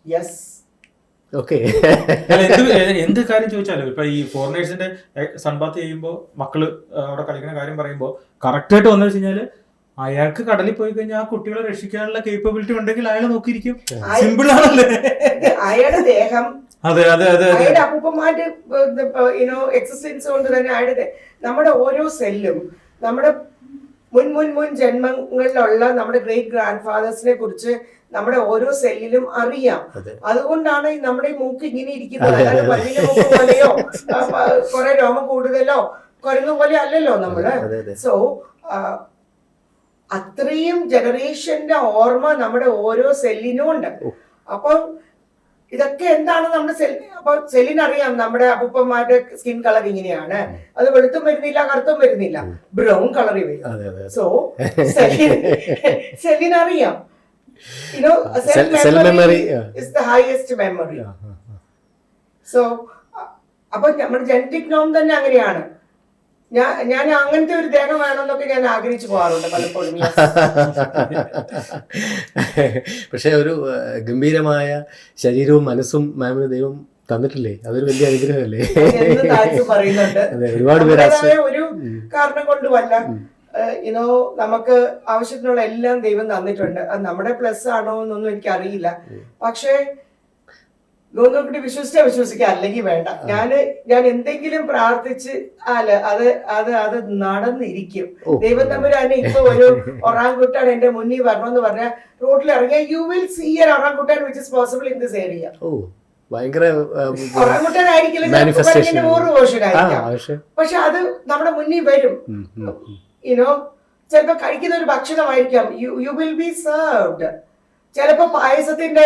യെസ്. ഓക്കെ. എന്ത് കാര്യം ചോദിച്ചാലും ഇപ്പൊ ഈ ഫോറിനേഴ്സിന്റെ സൺബാത്ത് ചെയ്യുമ്പോ മക്കള് അവിടെ കളിക്കുന്ന കാര്യം പറയുമ്പോ കറക്റ്റ് ആയിട്ട് വന്നു വെച്ചാല് അയാൾക്ക് കടലിൽ പോയി കഴിഞ്ഞാൽ ആ കുട്ടികളെ രക്ഷിക്കാനുള്ള കേപ്പബിലിറ്റി ഉണ്ടെങ്കിൽ അയാൾ നോക്കിയിരിക്കും. സിമ്പിൾ ആണല്ലേ അയാളുടെ ദേഹം. അതെ അതെ അതെ അയാളുടെ അപ്പൂപ്പന്മാരുടെ എക്സിസ്റ്റൻസ് കൊണ്ട് തന്നെ അയാളുടെ നമ്മുടെ ഓരോ സെല്ലും നമ്മുടെ മുൻ ജന്മങ്ങളിലുള്ള നമ്മുടെ ഗ്രേറ്റ് ഗ്രാൻഡ് ഫാദേഴ്സിനെ കുറിച്ച് നമ്മുടെ ഓരോ സെല്ലിലും അറിയാം. അതുകൊണ്ടാണ് നമ്മുടെ ഈ മൂക്ക് ഇങ്ങനെ ഇരിക്കുന്നത്. പല്ലിന്റെ മൂക്ക് പോലെയോ കുറെ രോമം കൂടുതലോ കുരങ്ങു പോലെ അല്ലല്ലോ നമ്മള്. സോ അത്രയും ജനറേഷന്റെ ഓർമ്മ നമ്മുടെ ഓരോ സെല്ലിനും ഉണ്ട്. അപ്പം ഇതൊക്കെ എന്താണ് നമ്മുടെ അപ്പൊ സെല്ലിനറിയാം നമ്മുടെ അപ്പൂപ്പന്മാരുടെ സ്കിൻ കളർ ഇങ്ങനെയാണ്, അത് വെളുത്തും വരുന്നില്ല കറുത്തും വരുന്നില്ല, ബ്രൗൺ കളറിൽ വരും. So സെല്ലിനറിയാം. Cell memory, is the highest memory. So അപ്പൊ നമ്മുടെ ജനറ്റിക് നോം തന്നെ അങ്ങനെയാണ്. ഞാൻ അങ്ങനത്തെ ഒരു ദേഹം വേണമെന്നൊക്കെ ഞാൻ ആഗ്രഹിച്ചു പോകാറുണ്ട് പലപ്പോഴും. പക്ഷെ ഒരു ഗംഭീരമായ ശരീരവും മനസ്സും മാമിന് ദൈവം തന്നിട്ടില്ലേ, അതൊരു വലിയ അനുഗ്രഹമല്ലേ. പറയുന്നുണ്ട് ഒരുപാട് പേര് ഒരു കാരണം കൊണ്ടുമല്ല, നമുക്ക് ആവശ്യത്തിനുള്ള എല്ലാം ദൈവം തന്നിട്ടുണ്ട്. അത് നമ്മുടെ പ്ലസ് ആണോ എന്നൊന്നും എനിക്ക് അറിയില്ല. പക്ഷേ ഗോവിന്ദൻകുട്ടി വിശ്വസിക്കാം, അല്ലെങ്കിൽ വേണ്ട. ഞാൻ എന്തെങ്കിലും പ്രാർത്ഥിച്ച് അത് നടന്നിരിക്കും. ദൈവം തമ്പുരാനെ ഇപ്പൊ ഒരു ഒറാങ്കുട്ടാൻ എന്റെ മുന്നിൽ വരണമെന്ന് പറഞ്ഞാൽ റോഡിൽ ഇറങ്ങിയ you will see an orangutan which is possible in this area. Orangutan ആയിരിക്കില്ല, 100 വേർഷൻ ആയിരിക്കാം, പക്ഷെ അത് നമ്മുടെ മുന്നിൽ വരും. ചിലപ്പോ കഴിക്കുന്ന ഒരു ഭക്ഷണമായിരിക്കാം, യു വിൽ ബി സെർവ്ഡ്. ചിലപ്പോ പായസത്തിന്റെ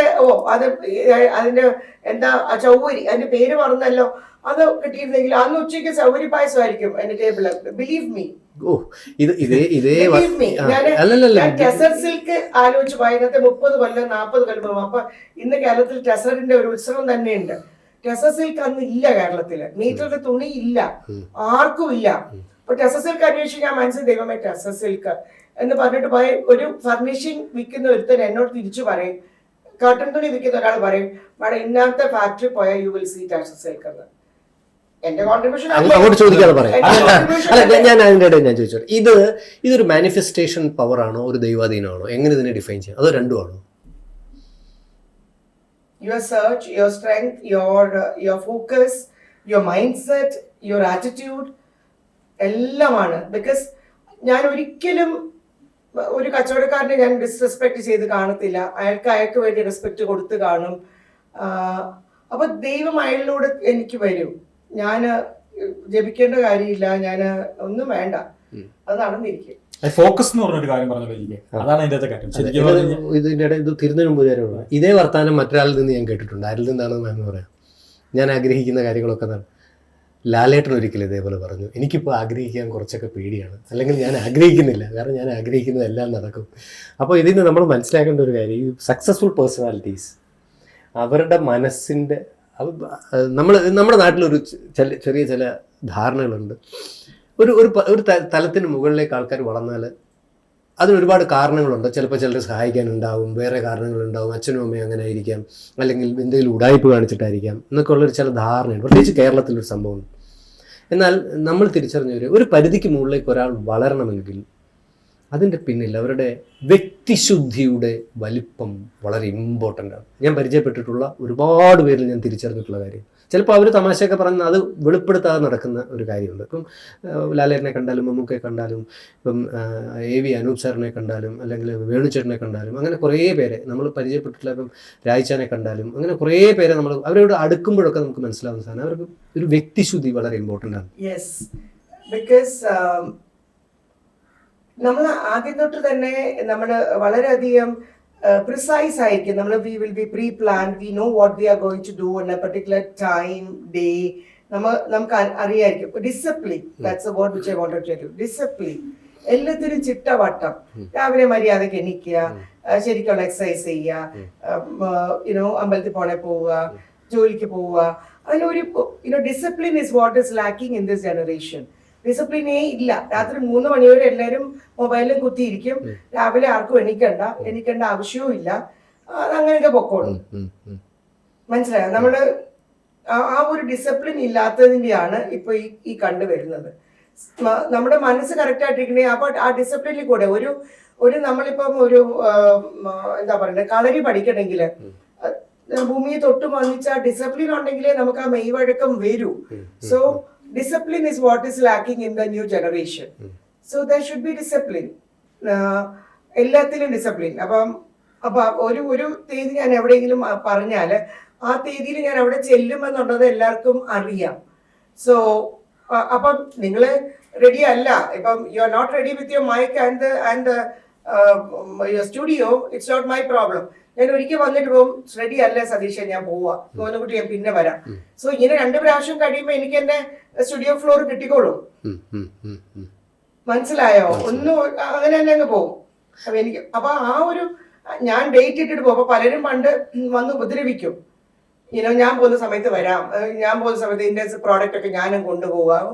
അതിന്റെ എന്താ ചൗവരി, അതിന്റെ പേര് പറഞ്ഞല്ലോ, അത് കിട്ടിയിരുന്നെങ്കിൽ അന്ന് ഉച്ചയ്ക്ക് ചൗവരി പായസമായിരിക്കും എന്റെ ടേബിള്. ബിലീവ് മീ, ഞാൻ ടെസർ സിൽക്ക് ആലോചിച്ച് പോയതിനകത്ത് 30 കൊല്ലം 40 കൊല്ലം. അപ്പൊ ഇന്ന് കേരളത്തിൽ ടെസറിന്റെ ഒരു ഉത്സവം തന്നെയുണ്ട്. ടെസർ സിൽക്ക് അന്ന് ഇല്ല കേരളത്തില്, മീറ്ററിന്റെ തുണി ഇല്ല, ആർക്കും ഇല്ല. അപ്പൊ ടെസർ സിൽക്ക് അന്വേഷിച്ച് ഞാൻ മനസ്സിൽ ദൈവമേ ടെസർ സിൽക്ക് എന്ന് പറഞ്ഞിട്ട് പോയ ഒരു ഫർണിഷിംഗ് വിൽക്കുന്ന ഒരുത്തൻ എന്നോട് തിരിച്ചു പറയും, കർട്ടൻ തുണി വിൽക്കുന്ന ഒരാൾ പറയും, മേഡം ഇന്നത്തെ ഫാക്ടറി പോയാൽ you will see tussar silk എന്ന്. എന്റെ കോൺട്രിബ്യൂഷൻ അങ്ങോട്ട് ചോദിക്കാതെ പറയാം. ഞാൻ അതിൻ്റെ ഇടയിൽ ഞാൻ ചോദിച്ചോട്ടെ, ഇതൊരു മാനിഫെസ്റ്റേഷൻ പവർ ആണോ ഒരു ദൈവാധീനമാണോ, എങ്ങനെ ഇതിനെ ഡിഫൈൻ ചെയ്യാം, അതോ രണ്ടുമാണോ? Your search, your strength, your focus, your mindset, your attitude എല്ലാമാണ്. ബിക്കോസ് ഞാൻ ഒരിക്കലും ഒരു കച്ചവടക്കാരനെ ഞാൻ ഡിസ്റെസ്പെക്ട് ചെയ്ത് കാണത്തില്ല. അയാൾക്ക് വേണ്ടി റെസ്പെക്ട് കൊടുത്ത് കാണും. അപ്പൊ ദൈവം അയാളിലൂടെ എനിക്ക് വരും. ഞാൻ ജപിക്കേണ്ട കാര്യമില്ല, ഞാൻ ഒന്നും വേണ്ട, അത് നടന്നിരിക്കും. ഫോക്കസ് എന്ന് പറഞ്ഞൊരു കാര്യം പറഞ്ഞല്ലോ, അതാണ് അതിന്റെ കാര്യം. ഇതിന്റെ ഇടയിൽ ഇത് തിരുന്നതിന് മുമ്പ് കാര്യമാണ്. ഇതേ വർത്താനം മറ്റൊരാളിൽ നിന്ന് ഞാൻ കേട്ടിട്ടുണ്ട്. ആരിൽ നിന്നാണെന്ന് മാം പറയാം. ഞാൻ ആഗ്രഹിക്കുന്ന കാര്യങ്ങളൊക്കെ തന്നെ ലാലേട്ടൻ ഒരിക്കലും ഇതേപോലെ പറഞ്ഞു, എനിക്കിപ്പോൾ ആഗ്രഹിക്കാൻ കുറച്ചൊക്കെ പേടിയാണ്, അല്ലെങ്കിൽ ഞാൻ ആഗ്രഹിക്കുന്നില്ല, കാരണം ഞാൻ ആഗ്രഹിക്കുന്നത് എല്ലാം നടക്കും. അപ്പോൾ ഇതിന് നമ്മൾ മനസ്സിലാക്കേണ്ട ഒരു കാര്യം, ഈ സക്സസ്ഫുൾ പേഴ്സണാലിറ്റീസ് അവരുടെ മനസ്സിൻ്റെ നമ്മുടെ നാട്ടിലൊരു ചെറിയ ചില ധാരണകളുണ്ട്. ഒരു തലത്തിന് മുകളിലേക്ക് ആൾക്കാർ വളർന്നാൽ അതിനൊരുപാട് കാരണങ്ങളുണ്ട്. ചിലപ്പോൾ ചിലർ സഹായിക്കാനുണ്ടാവും, വേറെ കാരണങ്ങളുണ്ടാവും, അച്ഛനും അമ്മയും അങ്ങനെ ആയിരിക്കാം, അല്ലെങ്കിൽ എന്തെങ്കിലും ഉടായ്പ കാണിച്ചിട്ടായിരിക്കാം എന്നൊക്കെ ഉള്ളൊരു ചില ധാരണയാണ്, പ്രത്യേകിച്ച് കേരളത്തിലൊരു സംഭവം. എന്നാൽ നമ്മൾ തിരിച്ചറിഞ്ഞ ഒരു പരിധിക്ക് മുകളിലേക്ക് ഒരാൾ വളരണമെങ്കിൽ അതിൻ്റെ പിന്നിൽ അവരുടെ വ്യക്തിശുദ്ധിയുടെ വലിപ്പം വളരെ ഇമ്പോർട്ടൻ്റ് ആണ്. ഞാൻ പരിചയപ്പെട്ടിട്ടുള്ള ഒരുപാട് പേരിൽ ഞാൻ തിരിച്ചറിഞ്ഞിട്ടുള്ള കാര്യം. ചിലപ്പോൾ അവർ തമാശയൊക്കെ പറഞ്ഞ് അത് വെളിപ്പെടുത്താതെ നടക്കുന്ന ഒരു കാര്യമുണ്ട്. ഇപ്പം ലാലേട്ടനെ കണ്ടാലും മമ്മൂക്കയെ കണ്ടാലും ഇപ്പം AV അനൂപ് സാറിനെ കണ്ടാലും അല്ലെങ്കിൽ വേണുചേട്ടനെ കണ്ടാലും അങ്ങനെ കുറേ പേരെ നമ്മൾ പരിചയപ്പെട്ടിട്ടുള്ള, ഇപ്പം രായ്ച്ചാനെ കണ്ടാലും അങ്ങനെ കുറേ പേരെ നമ്മൾ അവരോട് അടുക്കുമ്പോഴൊക്കെ നമുക്ക് മനസ്സിലാവുന്ന സാധനം അവർക്ക് ഒരു വ്യക്തിശുദ്ധി വളരെ ഇമ്പോർട്ടൻ്റ് ആണ്. യെസ്, ബിക്കോസ് നമ്മൾ ആദ്യം തൊട്ട് തന്നെ നമ്മൾ വളരെയധികം പ്രിസൈസ് ആയിരിക്കും. നമ്മൾ we will be pre plan, we know what we are going to do in a particular time day. നമുക്ക് അറിയായിരിക്കും. Discipline, that's a word which I wanted to tell you. Discipline, എല്ലാത്തിനും ചിട്ടവട്ടം. രാവിലെ മര്യാദയ്ക്ക് എണീക്കുക, ശരിക്കുള്ള എക്സസൈസ് ചെയ്യുക, അമ്പലത്തിൽ പോവുക, ജോലിക്ക് പോവുക. അതിനൊരു discipline is what is lacking in this generation. ഡിസിപ്ലിനേ ഇല്ല. രാത്രി 3 മണി വരെ എല്ലാവരും മൊബൈലിൽ കുത്തിയിരിക്കും. രാവിലെ ആർക്കും എണീക്കേണ്ട ആവശ്യവും ഇല്ല. അതങ്ങനെയൊക്കെ പൊക്കോളും. മനസ്സിലായോ? നമ്മള് ആ ഒരു ഡിസിപ്ലിൻ ഇല്ലാത്തതിന്റെയാണ് ഇപ്പൊ ഈ കണ്ടുവരുന്നത്. നമ്മുടെ മനസ്സ് കറക്റ്റ് ആയിട്ടിരിക്കണേ. അപ്പൊ ആ ഡിസിപ്ലിനിൽ കൂടെ ഒരു നമ്മളിപ്പം ഒരു എന്താ പറയുക, കളരി പഠിക്കണമെങ്കിൽ ഭൂമിയെ തൊട്ട് വന്നിച്ച ഡിസിപ്ലിൻ ഉണ്ടെങ്കിലേ നമുക്ക് ആ മെയ്വഴക്കം വരൂ. So discipline is what is lacking in the new generation. So there should be discipline. എല്ലാത്തിലും ഡിസിപ്ലിൻ. അപ്പൊ ഒരു തീയതി ഞാൻ എവിടെയെങ്കിലും പറഞ്ഞാൽ ആ തീയതിയിൽ ഞാൻ അവിടെ ചെല്ലുമെന്നുള്ളത് എല്ലാവർക്കും അറിയാം. സോ അപ്പം നിങ്ങൾ റെഡി അല്ല, ഇപ്പം you are not ready with your mic and your studio, it's not my problem. ഞാൻ ഒരിക്കൽ വന്നിട്ട് പോകും, റെഡി അല്ലേ സതീശൻ, ഞാൻ പോവാ, മോനുകുട്ടി ഞാൻ പിന്നെ വരാം. സോ ഇങ്ങനെ 2 പ്രാവശ്യം കഴിയുമ്പോൾ എനിക്ക് എന്റെ സ്റ്റുഡിയോ ഫ്ലോർ കിട്ടിക്കോളും. മനസ്സിലായോ? ഒന്നും അങ്ങനെ തന്നെ അങ്ങ് പോകും. അപ്പൊ ആ ഒരു ഞാൻ ഡേറ്റ് ഇട്ടിട്ട് പോകും. അപ്പൊ പലരും പണ്ട് വന്ന് ഉപദ്രവിക്കും. ഞാൻ പോകുന്ന സമയത്ത് വരാം, ഞാൻ പോകുന്ന സമയത്ത് ഇതിന്റെ പ്രോഡക്റ്റ് ഒക്കെ ഞാനും കൊണ്ടുപോകാം,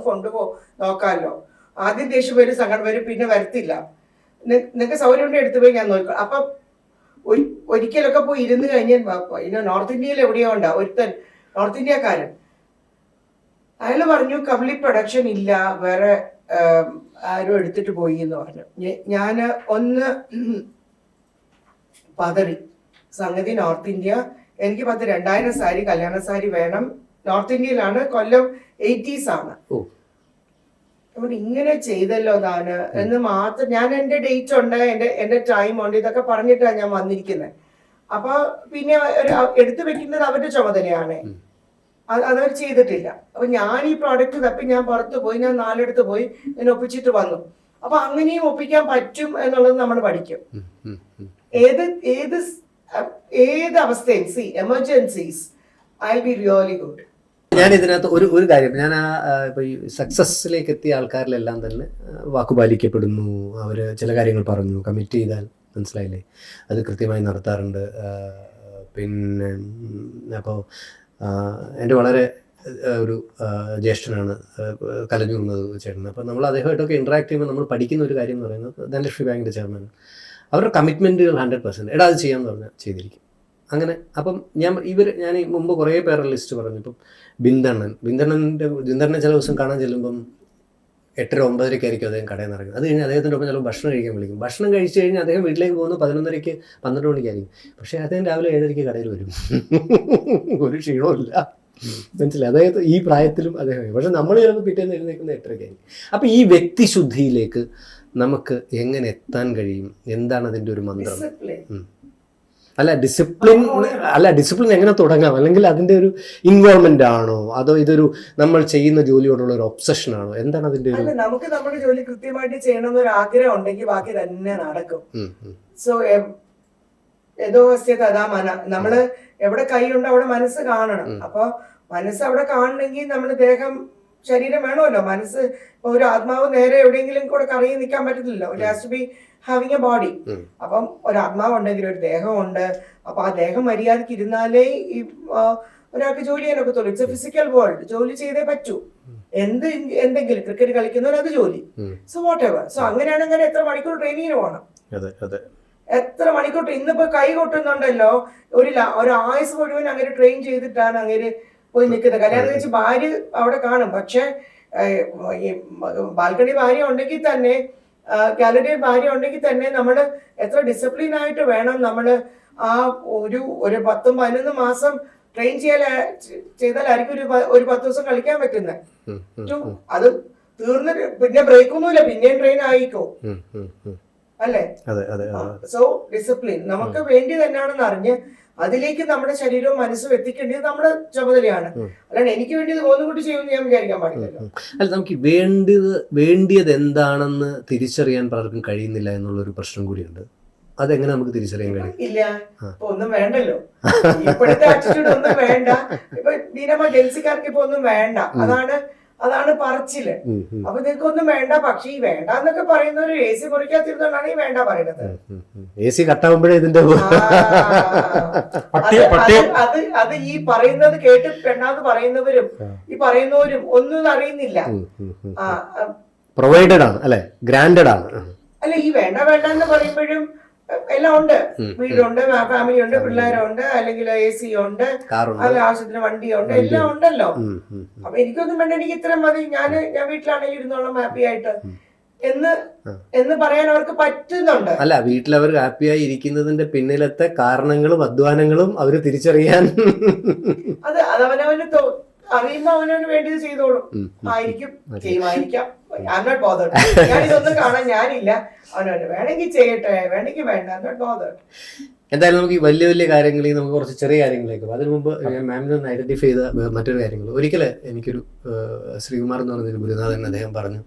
നോക്കാമല്ലോ. ആദ്യം ദേഷ്യം വരും, സങ്കടം വരും, പിന്നെ വരത്തില്ല. നിങ്ങൾക്ക് സൗകര്യം എടുത്തു പോയി ഞാൻ നോക്കാം. അപ്പൊ ഒരിക്കലൊക്കെ പോയി ഇരുന്ന് കഴിഞ്ഞാൽ നോർത്ത് ഇന്ത്യയിൽ എവിടെയോ ഉണ്ടാ ഒരുത്തൻ, നോർത്ത് ഇന്ത്യക്കാരൻ, അയാൾ പറഞ്ഞു കമ്പിളി പ്രൊഡക്ഷൻ ഇല്ല, വേറെ ആരും എടുത്തിട്ട് പോയി എന്ന് പറഞ്ഞു. ഞാൻ ഒന്ന് പതറി. സംഗതി നോർത്ത് ഇന്ത്യ, എനിക്ക് 2000 സാരി കല്യാണ സാരി വേണം, നോർത്ത് ഇന്ത്യയിലാണ്, കൊല്ലം 80s ആണ്. അവിടെ ഇങ്ങനെ ചെയ്തല്ലോ താന് എന്ന് മാത്രം. ഞാൻ എൻ്റെ ഡേറ്റ് ഉണ്ട്, എൻ്റെ ടൈം ഉണ്ട്, ഇതൊക്കെ പറഞ്ഞിട്ടാണ് ഞാൻ വന്നിരിക്കുന്നത്. അപ്പൊ പിന്നെ എടുത്തു വെക്കുന്നത് അവരുടെ ചുമതലയാണ്, അതവർ ചെയ്തിട്ടില്ല. അപ്പൊ ഞാൻ ഈ പ്രോഡക്റ്റ് തപ്പി ഞാൻ പുറത്ത് പോയി, ഞാൻ 4 പോയി ഞാൻ ഒപ്പിച്ചിട്ട് വന്നു. അപ്പൊ അങ്ങനെയും ഒപ്പിക്കാൻ പറ്റും എന്നുള്ളത് നമ്മൾ പഠിക്കും. ഏത് അവസ്ഥയും emergencies I be really good. ഞാൻ ഇതിനകത്ത് ഒരു കാര്യം, ഞാൻ ഇപ്പൊ ഈ സക്സസ്സിലേക്ക് എത്തിയ ആൾക്കാരിലെല്ലാം തന്നെ വാക്കുപാലിക്കപ്പെടുന്നു. അവർ ചില കാര്യങ്ങൾ പറഞ്ഞു, കമ്മിറ്റ് ചെയ്താൽ മനസ്സിലായില്ലേ അത് കൃത്യമായി നടത്താറുണ്ട്. പിന്നെ അപ്പോൾ എൻ്റെ വളരെ ഒരു ജ്യേഷ്ഠനാണ് കലഞ്ഞൂർന്നത് ചേട്ടൻ. അപ്പോൾ നമ്മൾ അദ്ദേഹമായിട്ടൊക്കെ ഇൻട്രാക്ട് ചെയ്യുമ്പോൾ നമ്മൾ പഠിക്കുന്ന ഒരു കാര്യം എന്ന് പറയുന്നത് ധനലക്ഷ്മി ബാങ്കിൻ്റെ ചെയർമാൻ, അവരുടെ കമ്മിറ്റ്മെൻറ്റുകൾ 100%. എടാ അത് ചെയ്യാമെന്ന് പറഞ്ഞാൽ ചെയ്തിരിക്കും. അങ്ങനെ അപ്പം ഞാൻ ഈ മുമ്പ് കുറേ പേരുടെ ലിസ്റ്റ് പറഞ്ഞു. ഇപ്പം ബിന്ദണ്ണനെ ചില ദിവസം കാണാൻ ചെല്ലുമ്പം 8:30-9:00 ആയിരിക്കും അദ്ദേഹം കടയിൽ നിന്ന് ഇറങ്ങുന്നത്. അത് കഴിഞ്ഞ് അദ്ദേഹത്തിൻ്റെ ഒപ്പം ചിലപ്പോൾ ഭക്ഷണം കഴിക്കാൻ വിളിക്കും. ഭക്ഷണം കഴിച്ച് കഴിഞ്ഞാൽ അദ്ദേഹം വീട്ടിലേക്ക് പോകുന്നത് 11:30 12 മണിക്കായിരിക്കും. പക്ഷേ അദ്ദേഹം രാവിലെ 7:30 കടയിൽ വരും. ഒരു ക്ഷീണമില്ല, മനസ്സിലായി. അതായത് ഈ പ്രായത്തിലും അദ്ദേഹം, പക്ഷെ നമ്മൾ ചിലപ്പോൾ പിറ്റേന്ന് എഴുന്നേൽക്കുന്ന 8:30 ആയിരിക്കും. അപ്പം ഈ വ്യക്തിശുദ്ധിയിലേക്ക് നമുക്ക് എങ്ങനെ എത്താൻ കഴിയും? എന്താണ് അതിൻ്റെ ഒരു മന്ത്രം? ഡിസിപ്ലിൻ എങ്ങനെ തുടങ്ങാം? അല്ലെങ്കിൽ അതിൻ്റെ ഒരു ഇൻവോൾവ്മെന്റ് ആണോ, അതോ ഇതൊരു നമ്മൾ ചെയ്യുന്ന ജോലിയോടുള്ള ഒരു ഒബ്സഷൻ ആണോ? എന്താണ് അതിന്റെ ഒരു? നമുക്ക് നമ്മുടെ ജോലി കൃത്യമായിട്ട് ചെയ്യണമെന്ന് ഒരു ആഗ്രഹം ഉണ്ടെങ്കിൽ ബാക്കി തന്നെ നടക്കും. സോ ഏതോ നമ്മള് എവിടെ കൈയുണ്ടോ അവിടെ മനസ്സ് കാണണം. അപ്പൊ മനസ്സ് അവിടെ കാണണമെങ്കിൽ നമ്മുടെ ശരീരം വേണമല്ലോ. മനസ്സ് ഒരു ആത്മാവ് നേരെ എവിടെയെങ്കിലും കൂടെ കറങ്ങി നിൽക്കാൻ പറ്റത്തില്ലല്ലോ. It has to be having a body. അപ്പം ഒരു ആത്മാവ് ഉണ്ടെങ്കിൽ ഒരു ദേഹമുണ്ട്. അപ്പൊ ആ ദേഹം മര്യാദക്ക് ഇരുന്നാലേ ഈ ഒരാൾക്ക് ജോലി ചെയ്യാനൊക്കത്തുള്ളൂ. It's a physical world. ജോലി ചെയ്തേ പറ്റൂ. എന്തെങ്കിലും ക്രിക്കറ്റ് കളിക്കുന്നവർ അത് ജോലി. So what ever. സോ അങ്ങനെയാണെങ്കിൽ എത്ര മണിക്കൂർ ട്രെയിനിങ്ങിന് പോകണം? എത്ര മണിക്കൂർ? ഇന്നിപ്പോ കൈ കൊട്ടുന്നുണ്ടല്ലോ, ഒരു ആയുസ് മുഴുവൻ അങ്ങനെ ട്രെയിൻ ചെയ്തിട്ടാണ് അങ്ങനെ പോയി നിൽക്കുന്നത്. കല്യാണം കഴിച്ച് ഭാര്യ അവിടെ കാണും, പക്ഷെ ബാൽക്കണി ഭാര്യ ഉണ്ടെങ്കിൽ തന്നെ, ഗാലറി ഭാര്യ ഉണ്ടെങ്കിൽ തന്നെ നമ്മൾ എത്ര ഡിസിപ്ലിൻ ആയിട്ട് വേണം നമ്മൾ ആ ഒരു 10-11 മാസം ട്രെയിൻ ചെയ്താലായിരിക്കും ഒരു 10 ദിവസം കളിക്കാൻ പറ്റുന്നത്. അത് തീർന്നിട്ട് പിന്നെ ബ്രേക്ക് ഒന്നുമില്ല, പിന്നെയും ട്രെയിൻ ആയിക്കോ അല്ലേ? സോ ഡിസിപ്ലിൻ നമുക്ക് വേണ്ടി തന്നെയാണെന്ന് അറിഞ്ഞ് അതിലേക്ക് നമ്മുടെ ശരീരവും മനസ്സും എത്തിക്കേണ്ടത് നമ്മുടെ ചുമതലയാണ്. അല്ലാണ്ട് എനിക്ക് വേണ്ടി തോന്നുകൂട്ടി ചെയ്യുമെന്ന് ഞാൻ വിചാരിക്കാൻ പാടില്ലല്ലോ. അല്ല, നമുക്ക് വേണ്ടിയത് എന്താണെന്ന് തിരിച്ചറിയാൻ പലർക്കും കഴിയുന്നില്ല എന്നുള്ളൊരു പ്രശ്നം കൂടിയുണ്ട്. അതെങ്ങനെ നമുക്ക് തിരിച്ചറിയാൻ കഴിയും? ഇല്ല, ഇപ്പൊ ഒന്നും വേണ്ടല്ലോ. ഇപ്പോഴത്തെ ആറ്റിറ്റ്യൂഡ് ഒന്നും വേണ്ട. ഇപ്പൊ ദീനമ്മ ഡെൻസിക്കാർക്ക് ഇപ്പൊ ഒന്നും വേണ്ട. അതാണ് പറച്ചില്. അപ്പൊ നിനക്കൊന്നും വേണ്ട. പക്ഷെ ഈ വേണ്ട എന്നൊക്കെ പറയുന്നവര് AC മുറിക്കാത്തിരുന്നോണ്ടാണ് ഈ വേണ്ട പറയുന്നത്. AC കട്ടാവുമ്പോഴേ ഇതിന്റെ അത് ഈ പറയുന്നത് കേട്ട് പെണ്ണാന്ന് പറയുന്നവരും ഈ പറയുന്നവരും ഒന്നും അറിയുന്നില്ല. പ്രൊവൈഡഡ് ആണ് അല്ലെ, ഗ്രാൻഡഡ് ആണ്. അല്ല, ഈ വേണ്ട എന്ന് പറയുമ്പോഴും എല്ലാം ഉണ്ട്. വീടുണ്ട്, ഫാമിലി ഉണ്ട്, പിള്ളേരുണ്ട്, അല്ലെങ്കിൽ AC ഉണ്ട്, അല്ല ആവശ്യത്തിന് വണ്ടിയുണ്ട്, എല്ലാം ഉണ്ടല്ലോ. അപ്പൊ എനിക്കൊന്നും വേണ്ട, എനിക്ക് ഇത്രയും മതി, ഞാൻ വീട്ടിലാണെങ്കിൽ ഇരുന്നോളാം ഹാപ്പി ആയിട്ട് എന്ന് പറയാൻ അവർക്ക് പറ്റുന്നുണ്ട്. അല്ല, വീട്ടിൽ അവർ ഹാപ്പിയായി ഇരിക്കുന്നതിന്റെ പിന്നിലത്തെ കാരണങ്ങളും അധ്വാനങ്ങളും അവര് തിരിച്ചറിയാൻ അത് അവനവന് അറിയുമ്പോ അവനവന് വേണ്ടി ചെയ്തോളും. ആയിരിക്കും, ചെയ്യുമായിരിക്കാം. ഞാനിതൊന്നും കാണാൻ ഞാനില്ല. അവനവന് വേണമെങ്കിൽ ചെയ്യട്ടെ, വേണമെങ്കിൽ വേണ്ട. എന്തായാലും നമുക്ക് ഈ വലിയ വലിയ കാര്യങ്ങളിൽ നമുക്ക് കുറച്ച് ചെറിയ കാര്യങ്ങളിലേക്ക്. അതിനു മുമ്പ് ഞാൻ മാമിനൊന്ന് ഐഡന്റിഫൈ ചെയ്ത മറ്റൊരു കാര്യങ്ങൾ. ഒരിക്കല് എനിക്കൊരു ശ്രീകുമാർ എന്ന് പറഞ്ഞൊരു ഗുരുനാഥൻ, അദ്ദേഹം പറഞ്ഞു,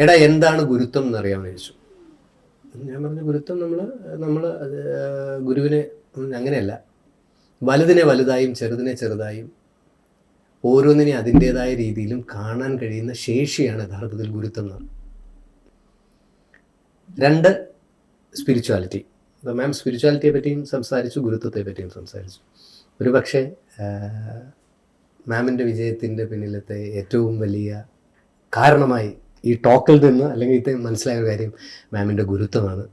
എടാ എന്താണ് ഗുരുത്വം എന്നറിയാമെന്ന് ചോദിച്ചു. ഞാൻ പറഞ്ഞു, ഗുരുത്വം നമ്മൾ ഗുരുവിനെ അങ്ങനെയല്ല, വലുതിനെ വലുതായും ചെറുതിനെ ചെറുതായും ഓരോന്നിനെ അതിൻ്റെതായ രീതിയിലും കാണാൻ കഴിയുന്ന ശേഷിയാണ് യഥാർത്ഥത്തിൽ ഗുരുത്വം എന്ന്. 2 സ്പിരിച്വാലിറ്റി. അപ്പോൾ മാം സ്പിരിച്വാലിറ്റിയെ പറ്റിയും സംസാരിച്ചു, ഗുരുത്വത്തെ പറ്റിയും സംസാരിച്ചു. ഒരു പക്ഷേ മാമിൻ്റെ വിജയത്തിൻ്റെ പിന്നിലത്തെ ഏറ്റവും വലിയ കാരണമായി ഈ ടോക്കിൽ നിന്ന് അല്ലെങ്കിൽ ഇത് മനസ്സിലായ കാര്യം മാമിൻ്റെ ഗുരുത്വമാണ്.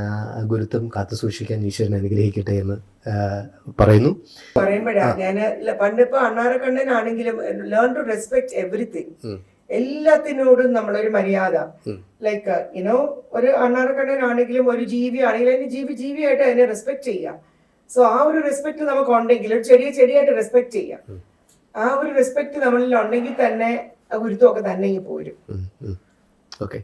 ആ ഗുരുത്വം കാത്തു സൂക്ഷിക്കാൻ ഈശ്വരൻ അനുഗ്രഹിക്കട്ടെ എന്ന് പറയുന്നു. പറയുമ്പോഴാ ഞാൻ പണ്ടിപ്പോ അണ്ണാറക്കണ്ണനാണെങ്കിലും ലേൺ ടു റെസ്പെക്ട് എവറിത്തിങ്, എല്ലാത്തിനോടും നമ്മളൊരു മര്യാദ, ലൈക്ക് യുനോ ഒരു അണ്ണാറക്കണ്ണനാണെങ്കിലും ഒരു ജീവിയാണെങ്കിലും അതിന് ജീവിയായിട്ട് അതിനെ റെസ്പെക്ട് ചെയ്യാം. സോ ആ ഒരു റെസ്പെക്ട് നമുക്ക് ഉണ്ടെങ്കിൽ ഒരു ചെടിയായിട്ട് റെസ്പെക്ട് ചെയ്യാം. ആ ഒരു റെസ്പെക്ട് നമ്മളിൽ ഉണ്ടെങ്കിൽ തന്നെ ഗുരുത്വമൊക്കെ തന്നെ പോരും. ഓക്കെ.